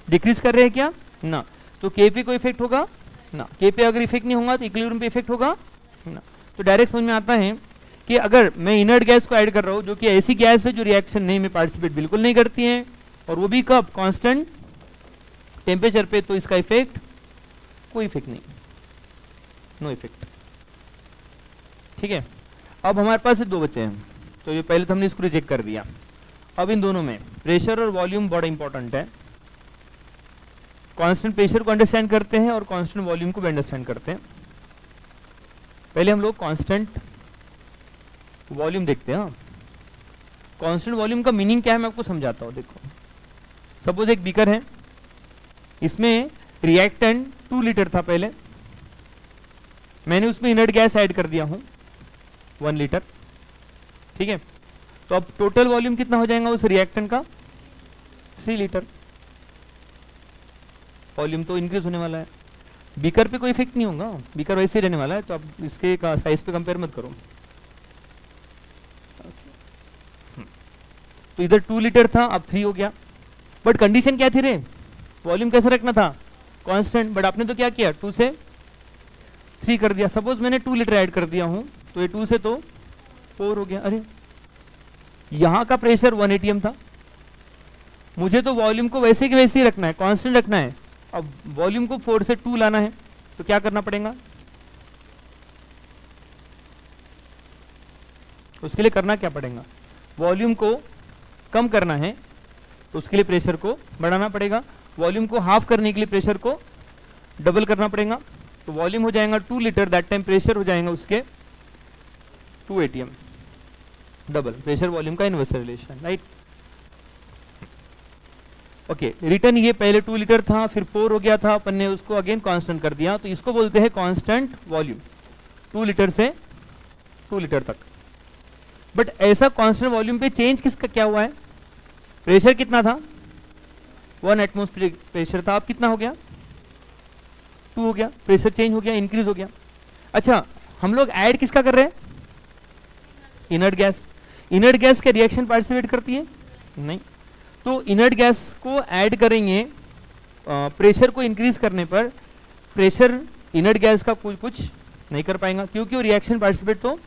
डिक्रीज कर रहे हैं क्या? ना। तो के पे कोई इफेक्ट होगा? ना। के पे अगर इफेक्ट नहीं होगा तो इक्विलिब्रियम पे इफेक्ट होगा? ना। तो डायरेक्ट समझ में आता है कि अगर मैं इनर्ट गैस को ऐड कर रहा हूँ जो कि ऐसी गैस है जो रिएक्शन नहीं में पार्टिसिपेट बिल्कुल नहीं करती है, और वो भी कब? कांस्टेंट टेम्परेचर पे, तो इसका इफेक्ट कोई इफेक्ट नहीं, नो इफेक्ट। ठीक है, अब हमारे पास 2 बच्चे हैं, तो ये पहले तो हमने इसको रिजेक्ट कर दिया। अब इन दोनों में प्रेशर और वॉल्यूम बड़ा इंपॉर्टेंट है। कांस्टेंट प्रेशर को अंडरस्टैंड करते हैं और कांस्टेंट वॉल्यूम को भी अंडरस्टैंड करते हैं। पहले हम लोग कांस्टेंट वॉल्यूम देखते हैं। कांस्टेंट वॉल्यूम का मीनिंग क्या है मैं आपको समझाता हूँ। देखो, सपोज एक बीकर है, इसमें रिएक्टेंट 2 लीटर था पहले, मैंने उसमें इनर्ट गैस ऐड कर दिया हूँ 1 लीटर। ठीक है, तो अब टोटल वॉल्यूम कितना हो जाएगा उस रिएक्टेंट का? 3 लीटर। वॉल्यूम तो इंक्रीज होने वाला है, बीकर पे कोई इफेक्ट नहीं होगा, बीकर वैसे ही रहने वाला है, तो आप इसके साइज पे कंपेयर मत करो। तो इधर 2 लीटर था, अब 3 हो गया, बट कंडीशन क्या थी रे? वॉल्यूम कैसे रखना था? कांस्टेंट। बट आपने तो क्या किया, 2 से 3 कर दिया। सपोज मैंने 2 लीटर ऐड कर दिया हूं, तो ये 2 से तो 4 हो गया। अरे यहां का प्रेशर 1 atm था, मुझे तो वॉल्यूम को वैसे कि वैसे ही रखना है, कांस्टेंट रखना है। अब वॉल्यूम को 4 से 2 लाना है, तो क्या करना पड़ेगा? उसके लिए करना क्या पड़ेगा? वॉल्यूम को कम करना है तो उसके लिए प्रेशर को बढ़ाना पड़ेगा, वॉल्यूम को हाफ करने के लिए प्रेशर को डबल करना पड़ेगा। तो वॉल्यूम हो जाएगा 2 लीटर, दैट टाइम प्रेशर हो जाएगा उसके 2 atm, डबल प्रेशर वॉल्यूम का inverse relation, right. Okay, return ये पहले 2 लीटर था, फिर 4 हो गया था, अपन ने उसको अगेन कांस्टेंट कर दिया, तो इसको बोलते हैं कांस्टेंट वॉल्यूम, 2 लीटर से 2 लीटर तक। बट ऐसा कांस्टेंट वॉल्यूम पे चेंज किसका क्या हुआ है? प्रेशर कितना था? 1 एटमॉस्फेरिक प्रेशर था, अब कितना हो गया? 2 हो गया, प्रेशर चेंज हो गया, इंक्रीज हो गया। अच्छा, हम लोग ऐड किसका कर रहे हैं? Inert gas. इनर्ट गैस क्या रिएक्शन पार्टिसिपेट करती है? नहीं। तो इनर्ट गैस को ऐड करेंगे, प्रेशर को इंक्रीज करने पर प्रेशर इनर्ट गैस का कुछ नहीं कर पाएगा, क्योंकि वो रिएक्शन पार्टिसिपेट तो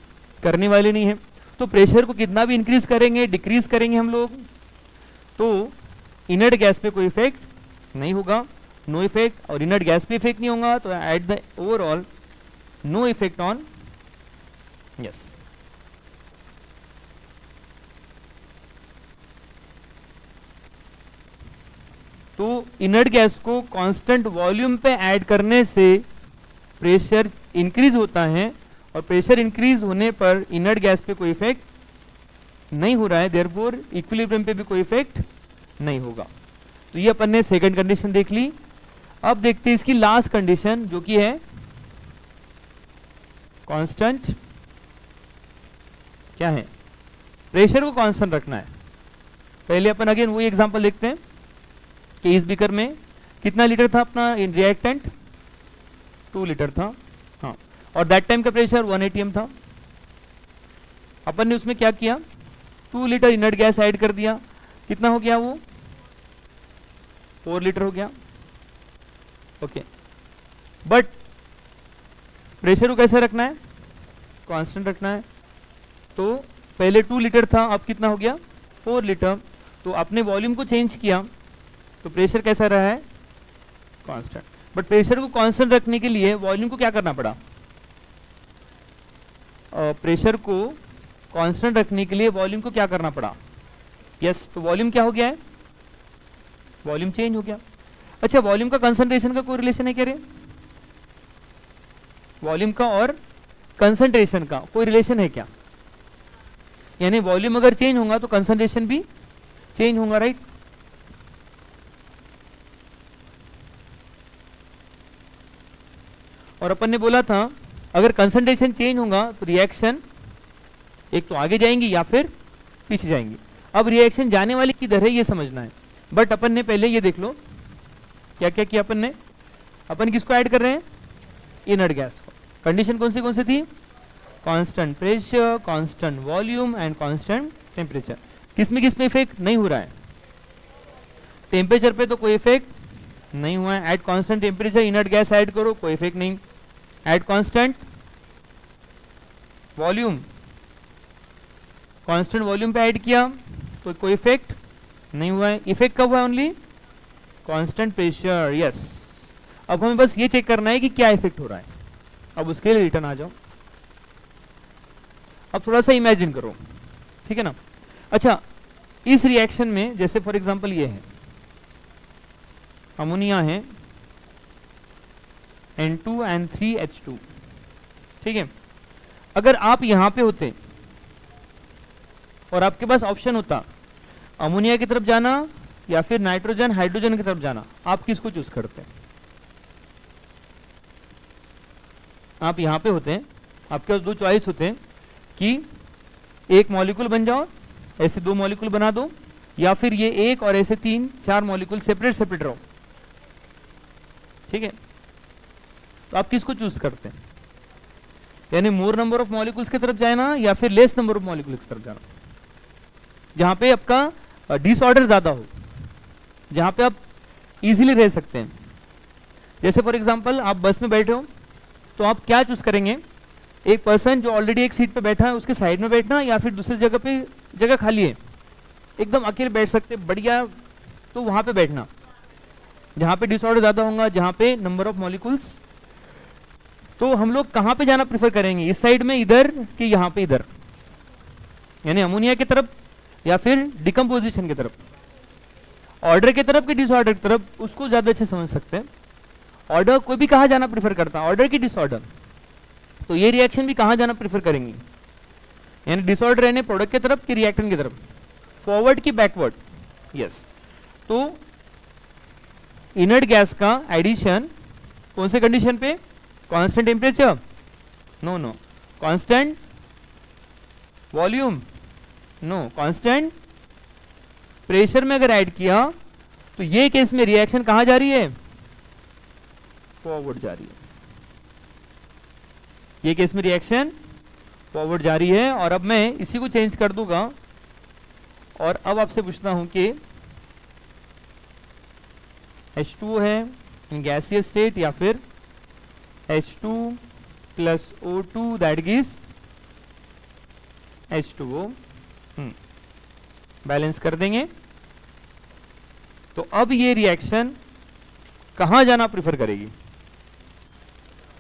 करने वाले नहीं है। तो प्रेशर को कितना भी इंक्रीज करेंगे, डिक्रीज करेंगे हम लोग, तो इनर्ट गैस पे कोई इफेक्ट नहीं होगा, नो इफेक्ट, और इनर्ट गैस पे इफेक्ट नहीं होगा, तो at the overall no effect on, yes. तो इनर्ट गैस को कांस्टेंट वॉल्यूम पे ऐड करने से प्रेशर इंक्रीज होता है, और प्रेशर इंक्रीज होने पर इनर्ट गैस पे कोई इफेक्ट नहीं हो रहा है, देयरफॉर इक्विलिब्रियम पे भी कोई इफेक्ट नहीं होगा। तो ये अपन ने सेकंड कंडीशन देख ली। अब देखते हैं इसकी लास्ट कंडीशन, जो कि है कांस्टेंट, क्या है? प्रेशर को कांस्टेंट रखना है। पहले अपन अगेन वही एग्जांपल देखते हैं कि इस बीकर में कितना लीटर था अपना इन रिएक्टेंट? 2 लीटर था, हाँ, और दैट टाइम का प्रेशर 1 atm था। अपन ने उसमें क्या किया? 2 लीटर इनर्ट गैस ऐड कर दिया, कितना हो गया वो? 4 लीटर हो गया। ओके, बट प्रेशर को कैसे रखना है? कांस्टेंट रखना है। तो पहले 2 लीटर था, अब कितना हो गया? 4 लीटर। तो आपने वॉल्यूम को चेंज किया, तो प्रेशर कैसा रहा है? कांस्टेंट। बट प्रेशर को कांस्टेंट रखने के लिए वॉल्यूम को क्या करना पड़ा? प्रेशर को कांस्टेंट रखने के लिए वॉल्यूम को क्या करना पड़ा? यस, तो वॉल्यूम क्या हो गया है? वॉल्यूम चेंज हो गया। अच्छा, वॉल्यूम का कंसंट्रेशन का कोई रिलेशन है क्या रे? वॉल्यूम का और कंसंट्रेशन का कोई रिलेशन है क्या? यानी वॉल्यूम अगर चेंज होगा तो कंसंट्रेशन भी चेंज होगा, राइट? और अपन ने बोला था अगर कंसंट्रेशन चेंज होगा तो रिएक्शन एक तो आगे जाएंगी या फिर पीछे जाएंगी। अब रिएक्शन जाने वाली किधर है ये समझना है। बट अपन ने पहले ये देख लो क्या क्या किया अपन ने। अपन किसको ऐड कर रहे हैं? इनर्ट गैस को। कंडीशन कौन सी थी? Constant pressure, constant volume and constant temperature. किसमें इफेक्ट नहीं हो रहा है? टेम्परेचर पे तो कोई इफेक्ट नहीं हुआ है। Eight constant temperature inert gas add करो, कोई इफेक्ट नहीं। At constant volume, constant volume पे ऐड किया तो कोई इफेक्ट नहीं हुआ है। इफेक्ट कब हुआ है? Only constant pressure, yes. अब हमें बस ये चेक करना है कि क्या इफेक्ट हो रहा है। अब उसके लिए रिटर्न आ जाओ। अब थोड़ा सा इमेजिन करो, ठीक है ना। अच्छा, इस रिएक्शन में जैसे फॉर एग्जांपल ये है अमोनिया है N2N3H2, ठीक है। अगर आप यहां पे होते और आपके पास ऑप्शन होता अमोनिया की तरफ जाना या फिर नाइट्रोजन हाइड्रोजन की तरफ जाना, आप किसको चूज करते? आप यहां पे होते हैं, आपके पास दो चॉइस होते हैं कि एक मॉलिक्यूल बन जाओ, ऐसे दो मॉलिक्यूल बना दो, या फिर ये एक और ऐसे 3-4 मॉलिक्यूल सेपरेट रहो, ठीक है। तो आप किसको चूज करते हैं? यानी मोर नंबर ऑफ मॉलिक्यूल्स की तरफ जाना या फिर लेस नंबर ऑफ मॉलिक्यूल्स की तरफ जाना, जहां पे आपका डिसऑर्डर ज्यादा हो, जहां पे आप इजीली रह सकते हैं। जैसे फॉर एग्जांपल आप बस में बैठे हो तो आप क्या चूज करेंगे? एक पर्सन जो ऑलरेडी एक सीट पे बैठा है उसके साइड में बैठना, या फिर दूसरी जगह पे जगह खाली है एकदम अकेले बैठ सकते बढ़िया, तो वहां पे बैठना जहां पे डिसऑर्डर ज्यादा होगा, जहां पे नंबर ऑफ मॉलिक्यूल्स। तो हम लोग कहां पे जाना प्रेफर करेंगे? इस साइड में इधर कि यहां पे इधर, यानी अमोनिया की तरफ या फिर डिकम्पोजिशन की तरफ, ऑर्डर की तरफ कि डिसऑर्डर की तरफ, उसको ज्यादा अच्छे समझ सकते हैं। ऑर्डर कोई भी कहाँ जाना प्रेफर करता है, ऑर्डर की डिसऑर्डर, तो ये रिएक्शन भी कहाँ जाना प्रेफर करेंगी, यानी डिसऑर्डर यानी प्रोडक्ट की तरफ कि रिएक्टेंट की तरफ, फॉरवर्ड की बैकवर्ड, यस। तो इनर्ट गैस का एडिशन कौन से कंडीशन पे, constant temperature, no no, constant volume, no, constant pressure में अगर ऐड किया तो ये केस में रिएक्शन कहां जा रही है, फॉरवर्ड जा रही है, ये केस में रिएक्शन फॉरवर्ड जा रही है। और अब मैं इसी को चेंज कर दूंगा और अब आपसे पूछता हूं कि H2 है इन गैसियस स्टेट या फिर H2 plus O2 that is H2O, balance कर देंगे। तो अब ये रिएक्शन कहां जाना प्रेफर करेगी,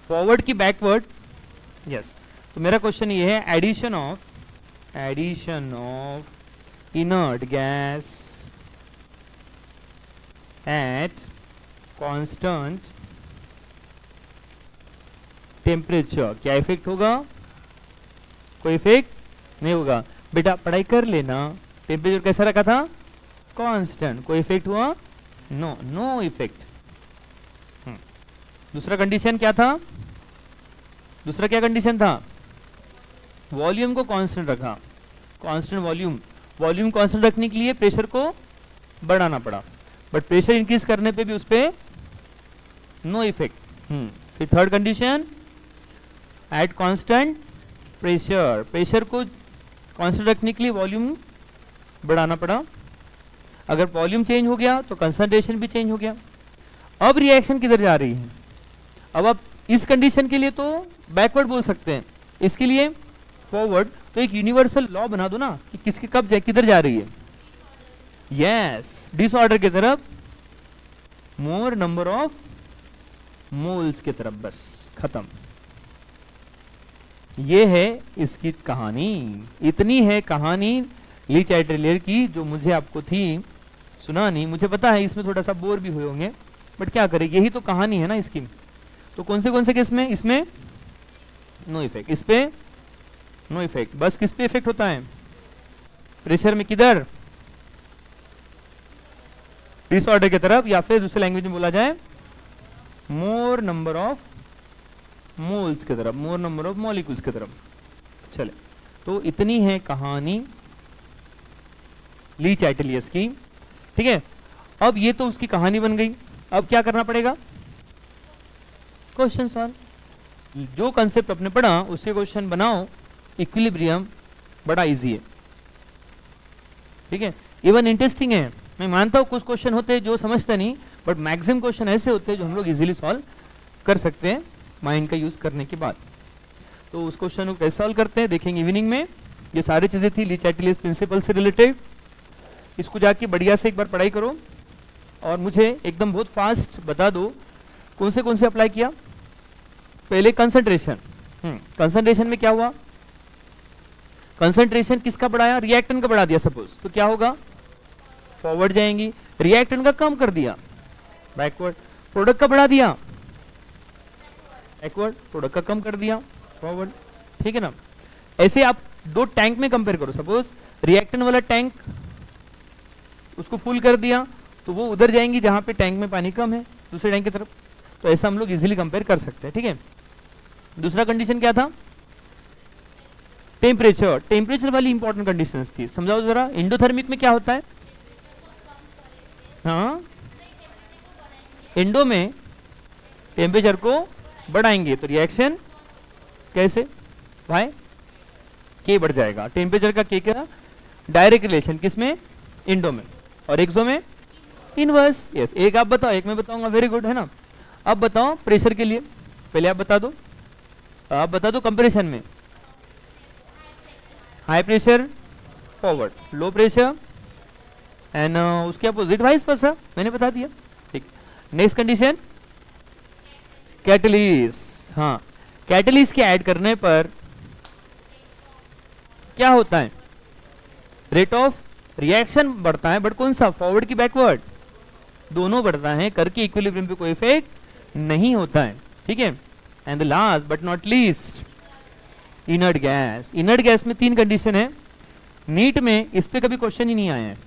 फॉरवर्ड की बैकवर्ड, यस। तो मेरा क्वेश्चन ये है addition of inert gas at constant temperature, क्या इफेक्ट होगा, कोई इफेक्ट नहीं होगा। बेटा पढ़ाई कर लेना, टेम्परेचर कैसा रखा था, कांस्टेंट, कोई इफेक्ट हुआ, नो, नो इफेक्ट। दूसरा कंडीशन क्या था, दूसरा क्या कंडीशन था, वॉल्यूम को कांस्टेंट रखा, कांस्टेंट वॉल्यूम, वॉल्यूम कांस्टेंट रखने के लिए प्रेशर को बढ़ाना पड़ा, बट प्रेशर इंक्रीज करने पे भी उस पे नो इफेक्ट। फिर third condition at constant pressure, pressure को कांस्टेंट रखने के लिए वॉल्यूम बढ़ाना पड़ा, अगर वॉल्यूम चेंज हो गया तो कंसंट्रेशन भी चेंज हो गया। अब रिएक्शन किधर जा रही है, अब आप इस कंडीशन के लिए तो बैकवर्ड बोल सकते हैं, इसके लिए फॉरवर्ड। तो एक यूनिवर्सल लॉ बना दो ना कि किसके कब जाए, किधर जा रही है, यस, डिसऑर्डर की तरफ, मोर नंबर ऑफ मोल्स की तरफ, बस खत्म। ये है इसकी कहानी, इतनी है कहानी ली चाइटरलियर की जो मुझे आपको थी सुनानी। मुझे पता है इसमें थोड़ा सा बोर भी हुए होंगे, बट क्या करें, यही तो कहानी है ना इसकी। तो कौन से केस में, इसमें नो इफेक्ट, इस पे नो इफेक्ट, बस किस पे इफेक्ट होता है, प्रेशर में, किधर, डिसऑर्डर की तरफ, या फिर दूसरे लैंग्वेज में बोला जाए मोर नंबर ऑफ मोल्स की तरफ, मोर नंबर ऑफ मॉलिक्यूल्स की तरफ। चले, तो इतनी है कहानी ली चाइटलियस की, ठीक है। अब ये तो उसकी कहानी बन गई, अब क्या करना पड़ेगा, क्वेश्चन सॉल्व। जो कंसेप्ट आपने पढ़ा उससे क्वेश्चन बनाओ, इक्विलिब्रियम बड़ा इजी है, ठीक है, इवन इंटरेस्टिंग है। मैं मानता हूँ कुछ क्वेश्चन होते हैं जो समझते नहीं, बट मैक्सिमम क्वेश्चन ऐसे होते हैं जो हम लोग इजीली सॉल्व कर सकते हैं माइंड का यूज करने के बाद। तो उस क्वेश्चन को कैसे सॉल्व करते हैं देखेंगे इवनिंग में। ये सारी चीजें थी ली चाइटलियस प्रिंसिपल से रिलेटेड, इसको जाके बढ़िया से एक बार पढ़ाई करो और मुझे एकदम बहुत फास्ट बता दो कौन से अप्लाई किया। पहले कंसंट्रेशन, कंसंट्रेशन में क्या हुआ, कंसंट्रेशन किसका बढ़ाया, रिएक्टेंट का बढ़ा दिया सपोज, तो क्या होगा, फॉरवर्ड जाएंगी, रिएक्टेंट का कम कर दिया, बैकवर्ड, प्रोडक्ट का बढ़ा दिया, बैकवर्ड, प्रोडक्ट का कम कर दिया, फॉरवर्ड, ठीक है ना। ऐसे आप दो टैंक में कंपेयर करो, सपोज रिएक्टेंट वाला टैंक उसको फुल कर दिया तो वो उधर जाएंगी जहां पे टैंक में पानी कम है, दूसरे टैंक की तरफ। तो ऐसा हम लोग इजीली कंपेयर कर सकते हैं, ठीक है। दूसरा कंडीशन क्या था, टेम्परेचर, टेम्परेचर वाली इंपॉर्टेंट कंडीशंस थी, समझाओ जरा। एंडोथर्मिक में क्या होता है, हाँ, एंडो में टेम्परेचर को बढ़ाएंगे तो रिएक्शन कैसे भाई, के बढ़ जाएगा, टेम्परेचर का के क्या, डायरेक्ट रिलेशन किसमें, एंडो में, और एक्सो में इनवर्स। यस, एक आप बताओ, एक मैं बताऊंगा, वेरी गुड, है ना। अब बताओ प्रेशर के लिए, पहले आप बता दो, आप बता दो कंप्रेशन में, high pressure forward, low pressure and उसके अपोजिट वाइस वर्सा, मैंने बता दिया, ठीक। नेक्स्ट कंडीशन कैटलिस्ट, हाँ, कैटलिस्ट के ऐड करने पर क्या होता है, रेट ऑफ रिएक्शन बढ़ता है, बट कौन सा, फॉरवर्ड की बैकवर्ड, दोनों बढ़ता है, करके इक्विलिब्रियम पे कोई इफेक्ट नहीं होता है, ठीक है। And the last but not least, inert gas. Inert gas में 3 कंडीशन है। नीट में इस पे कभी क्वेश्चन ही नहीं आया है,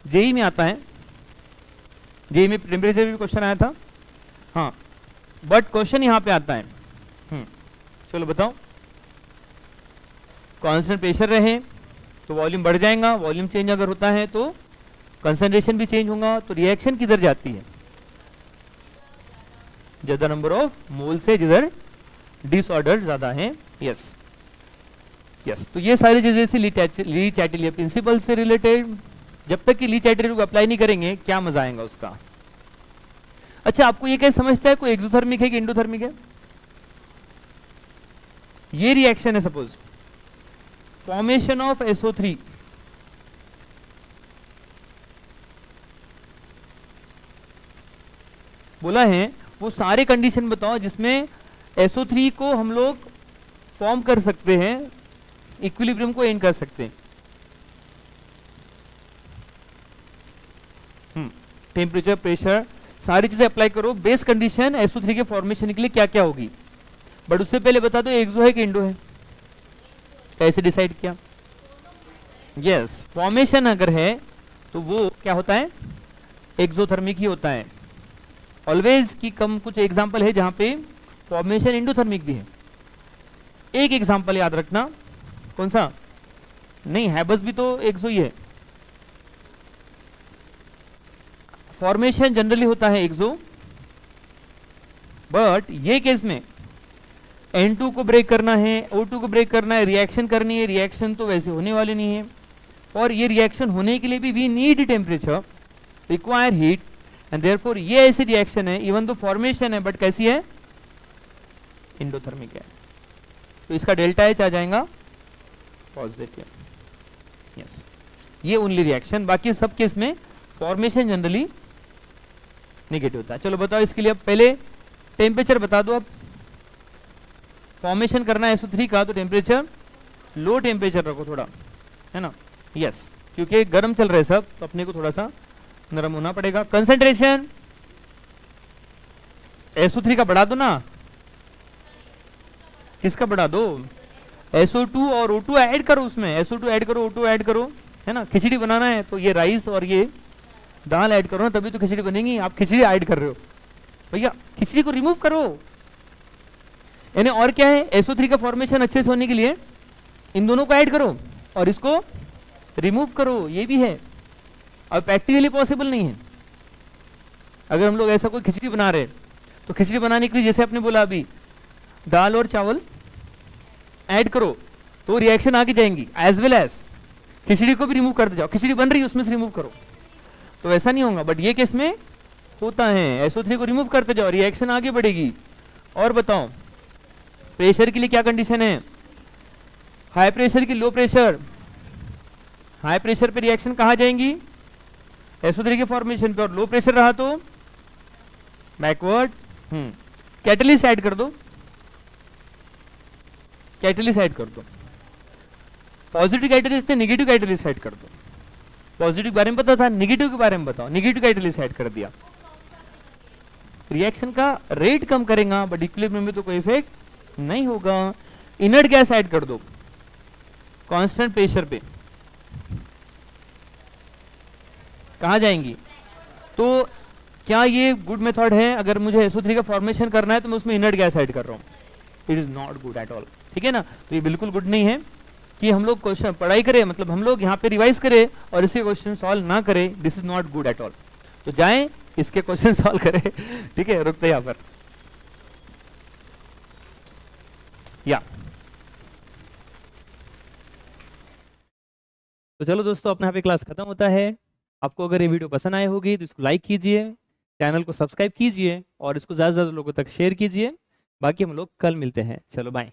जेई में आता है, जेई में टेम्परेचर भी क्वेश्चन आया था, हाँ, बट क्वेश्चन यहाँ पे आता है। चलो बताओ, कांस्टेंट प्रेशर रहे तो वॉल्यूम बढ़ जाएगा, वॉल्यूम चेंज अगर होता है तो कंसंट्रेशन भी चेंज होगा, तो रिएक्शन किधर जाती है, ज्यादा नंबर ऑफ मोल से, जिधर डिसऑर्डर ज्यादा है। यस यस, तो ये सारी चीजें से ली चैटिलियर प्रिंसिपल से रिलेटेड। जब तक कि ली चैटिलियर को अप्लाई नहीं करेंगे क्या मजा आएगा उसका। अच्छा, आपको ये कैसे समझता है कोई एक्सोथर्मिक है कि एंडोथर्मिक है? ये रिएक्शन है, सपोज फॉर्मेशन ऑफ SO3, बोला है वो सारे कंडीशन बताओ जिसमें SO3 को हम लोग फॉर्म कर सकते हैं, इक्विलिब्रियम को एंड कर सकते हैं। टेम्परेचर, प्रेशर, सारी चीजें अप्लाई करो। बेस कंडीशन SO3 के फॉर्मेशन के लिए क्या क्या होगी, बट उससे पहले बता दो एक्सो है कि इंडो है, कैसे डिसाइड किया? यस, फॉर्मेशन अगर है तो वो क्या होता है, एक्सोथर्मिक ही होता है ऑलवेज। की कम कुछ एग्जांपल है जहां पे फॉर्मेशन एंडोथर्मिक भी है। एक एग्जांपल याद रखना, कौन सा? नहीं, हैबस भी तो एक्सो ही है। फॉर्मेशन जनरली होता है एक्सो, बट ये केस में N2 को ब्रेक करना है, O2 को ब्रेक करना है, रिएक्शन करनी है, रिएक्शन तो वैसे होने वाली नहीं है, और ये रिएक्शन होने के लिए भी we need temperature, require heat, and therefore ये ऐसी रिएक्शन है, इवन तो फॉर्मेशन है बट कैसी है, एंडोथर्मिक है। तो इसका डेल्टा H आ जाएगा पॉजिटिव। यस, ये ओनली रिएक्शन, बाकी सब केस में फॉर्मेशन जनरली नेगेटिव होता है। चलो बताओ इसके लिए, अब पहले टेम्परेचर बता दो। अब फॉर्मेशन करना है SO3 का तो टेम्परेचर लो टेम्परेचर रखो थोड़ा, है ना। यस, क्योंकि गर्म चल रहे सब, तो अपने को थोड़ा सा नरम होना पड़ेगा। कंसंट्रेशन SO3 का बढ़ा दो ना, किसका बढ़ा दो? SO2 और O2 ऐड करो, उसमें SO2 ऐड करो, O2 ऐड करो, है ना। खिचड़ी बनाना है तो ये राइस और ये दाल ऐड करो ना, तभी तो खिचड़ी बनेगी। आप खिचड़ी ऐड कर रहे हो भैया, खिचड़ी को रिमूव करो। यानी और क्या है, SO3 का फॉर्मेशन अच्छे से होने के लिए इन दोनों को ऐड करो और इसको रिमूव करो, ये भी है। अब प्रैक्टिकली पॉसिबल नहीं है। अगर हम लोग ऐसा कोई खिचड़ी बना रहे तो खिचड़ी बनाने के लिए जैसे आपने बोला अभी, दाल और चावल ऐड करो तो रिएक्शन आगे जाएंगी, एज वेल एज खिचड़ी को भी रिमूव करते जाओ। खिचड़ी बन रही है उसमें से रिमूव करो, तो ऐसा नहीं होगा, बट ये केस में होता है। SO3 को रिमूव करते जाओ, रिएक्शन आगे बढ़ेगी। और बताओ प्रेशर के लिए क्या कंडीशन है, हाई प्रेशर की लो प्रेशर। हाई प्रेशर पे रिएक्शन कहाँ जाएंगी, SO3 के फॉर्मेशन पे, और लो प्रेशर रहा तो बैकवर्ड। कैटलिस्ट ऐड कर दो, कैटलिस्ट ऐड कर दो। पॉजिटिव कैटलिस्ट है, नेगेटिव कैटलिस्ट ऐड कर दो। पॉजिटिव के बारे में पता था, नेगेटिव के बारे में बताओ। नेगेटिव कैटलिस्ट ऐड कर दिया, रिएक्शन का रेट कम करेगा, बट इक्विलिब्रियम में तो कोई इफेक्ट नहीं होगा। इनर्ट गैस ऐड कर दो कांस्टेंट प्रेशर पे, कहां जाएंगी? तो क्या ये गुड मेथड है? अगर मुझे SO3 का फॉर्मेशन करना है तो मैं उसमें इनर्ट गैस ऐड कर रहा हूं, it is not good at all, ठीक है ना। तो ये बिल्कुल गुड नहीं है कि हम लोग क्वेश्चन पढ़ाई करें, मतलब हम लोग यहाँ पे रिवाइज करें और इसके क्वेश्चन सॉल्व ना करें, this is not good at all. तो जाएं इसके क्वेश्चन सॉल्व करें, ठीक है। रुकते यहाँ पर, या तो चलो दोस्तों, अपने यहाँ पे क्लास खत्म होता है। आपको अगर ये वीडियो पसंद आए होगी तो इसको लाइक कीजिए, चैनल को सब्सक्राइब कीजिए और इसको ज़्यादा से ज़्यादा लोगों तक शेयर कीजिए। बाकी हम लोग कल मिलते हैं, चलो बाय।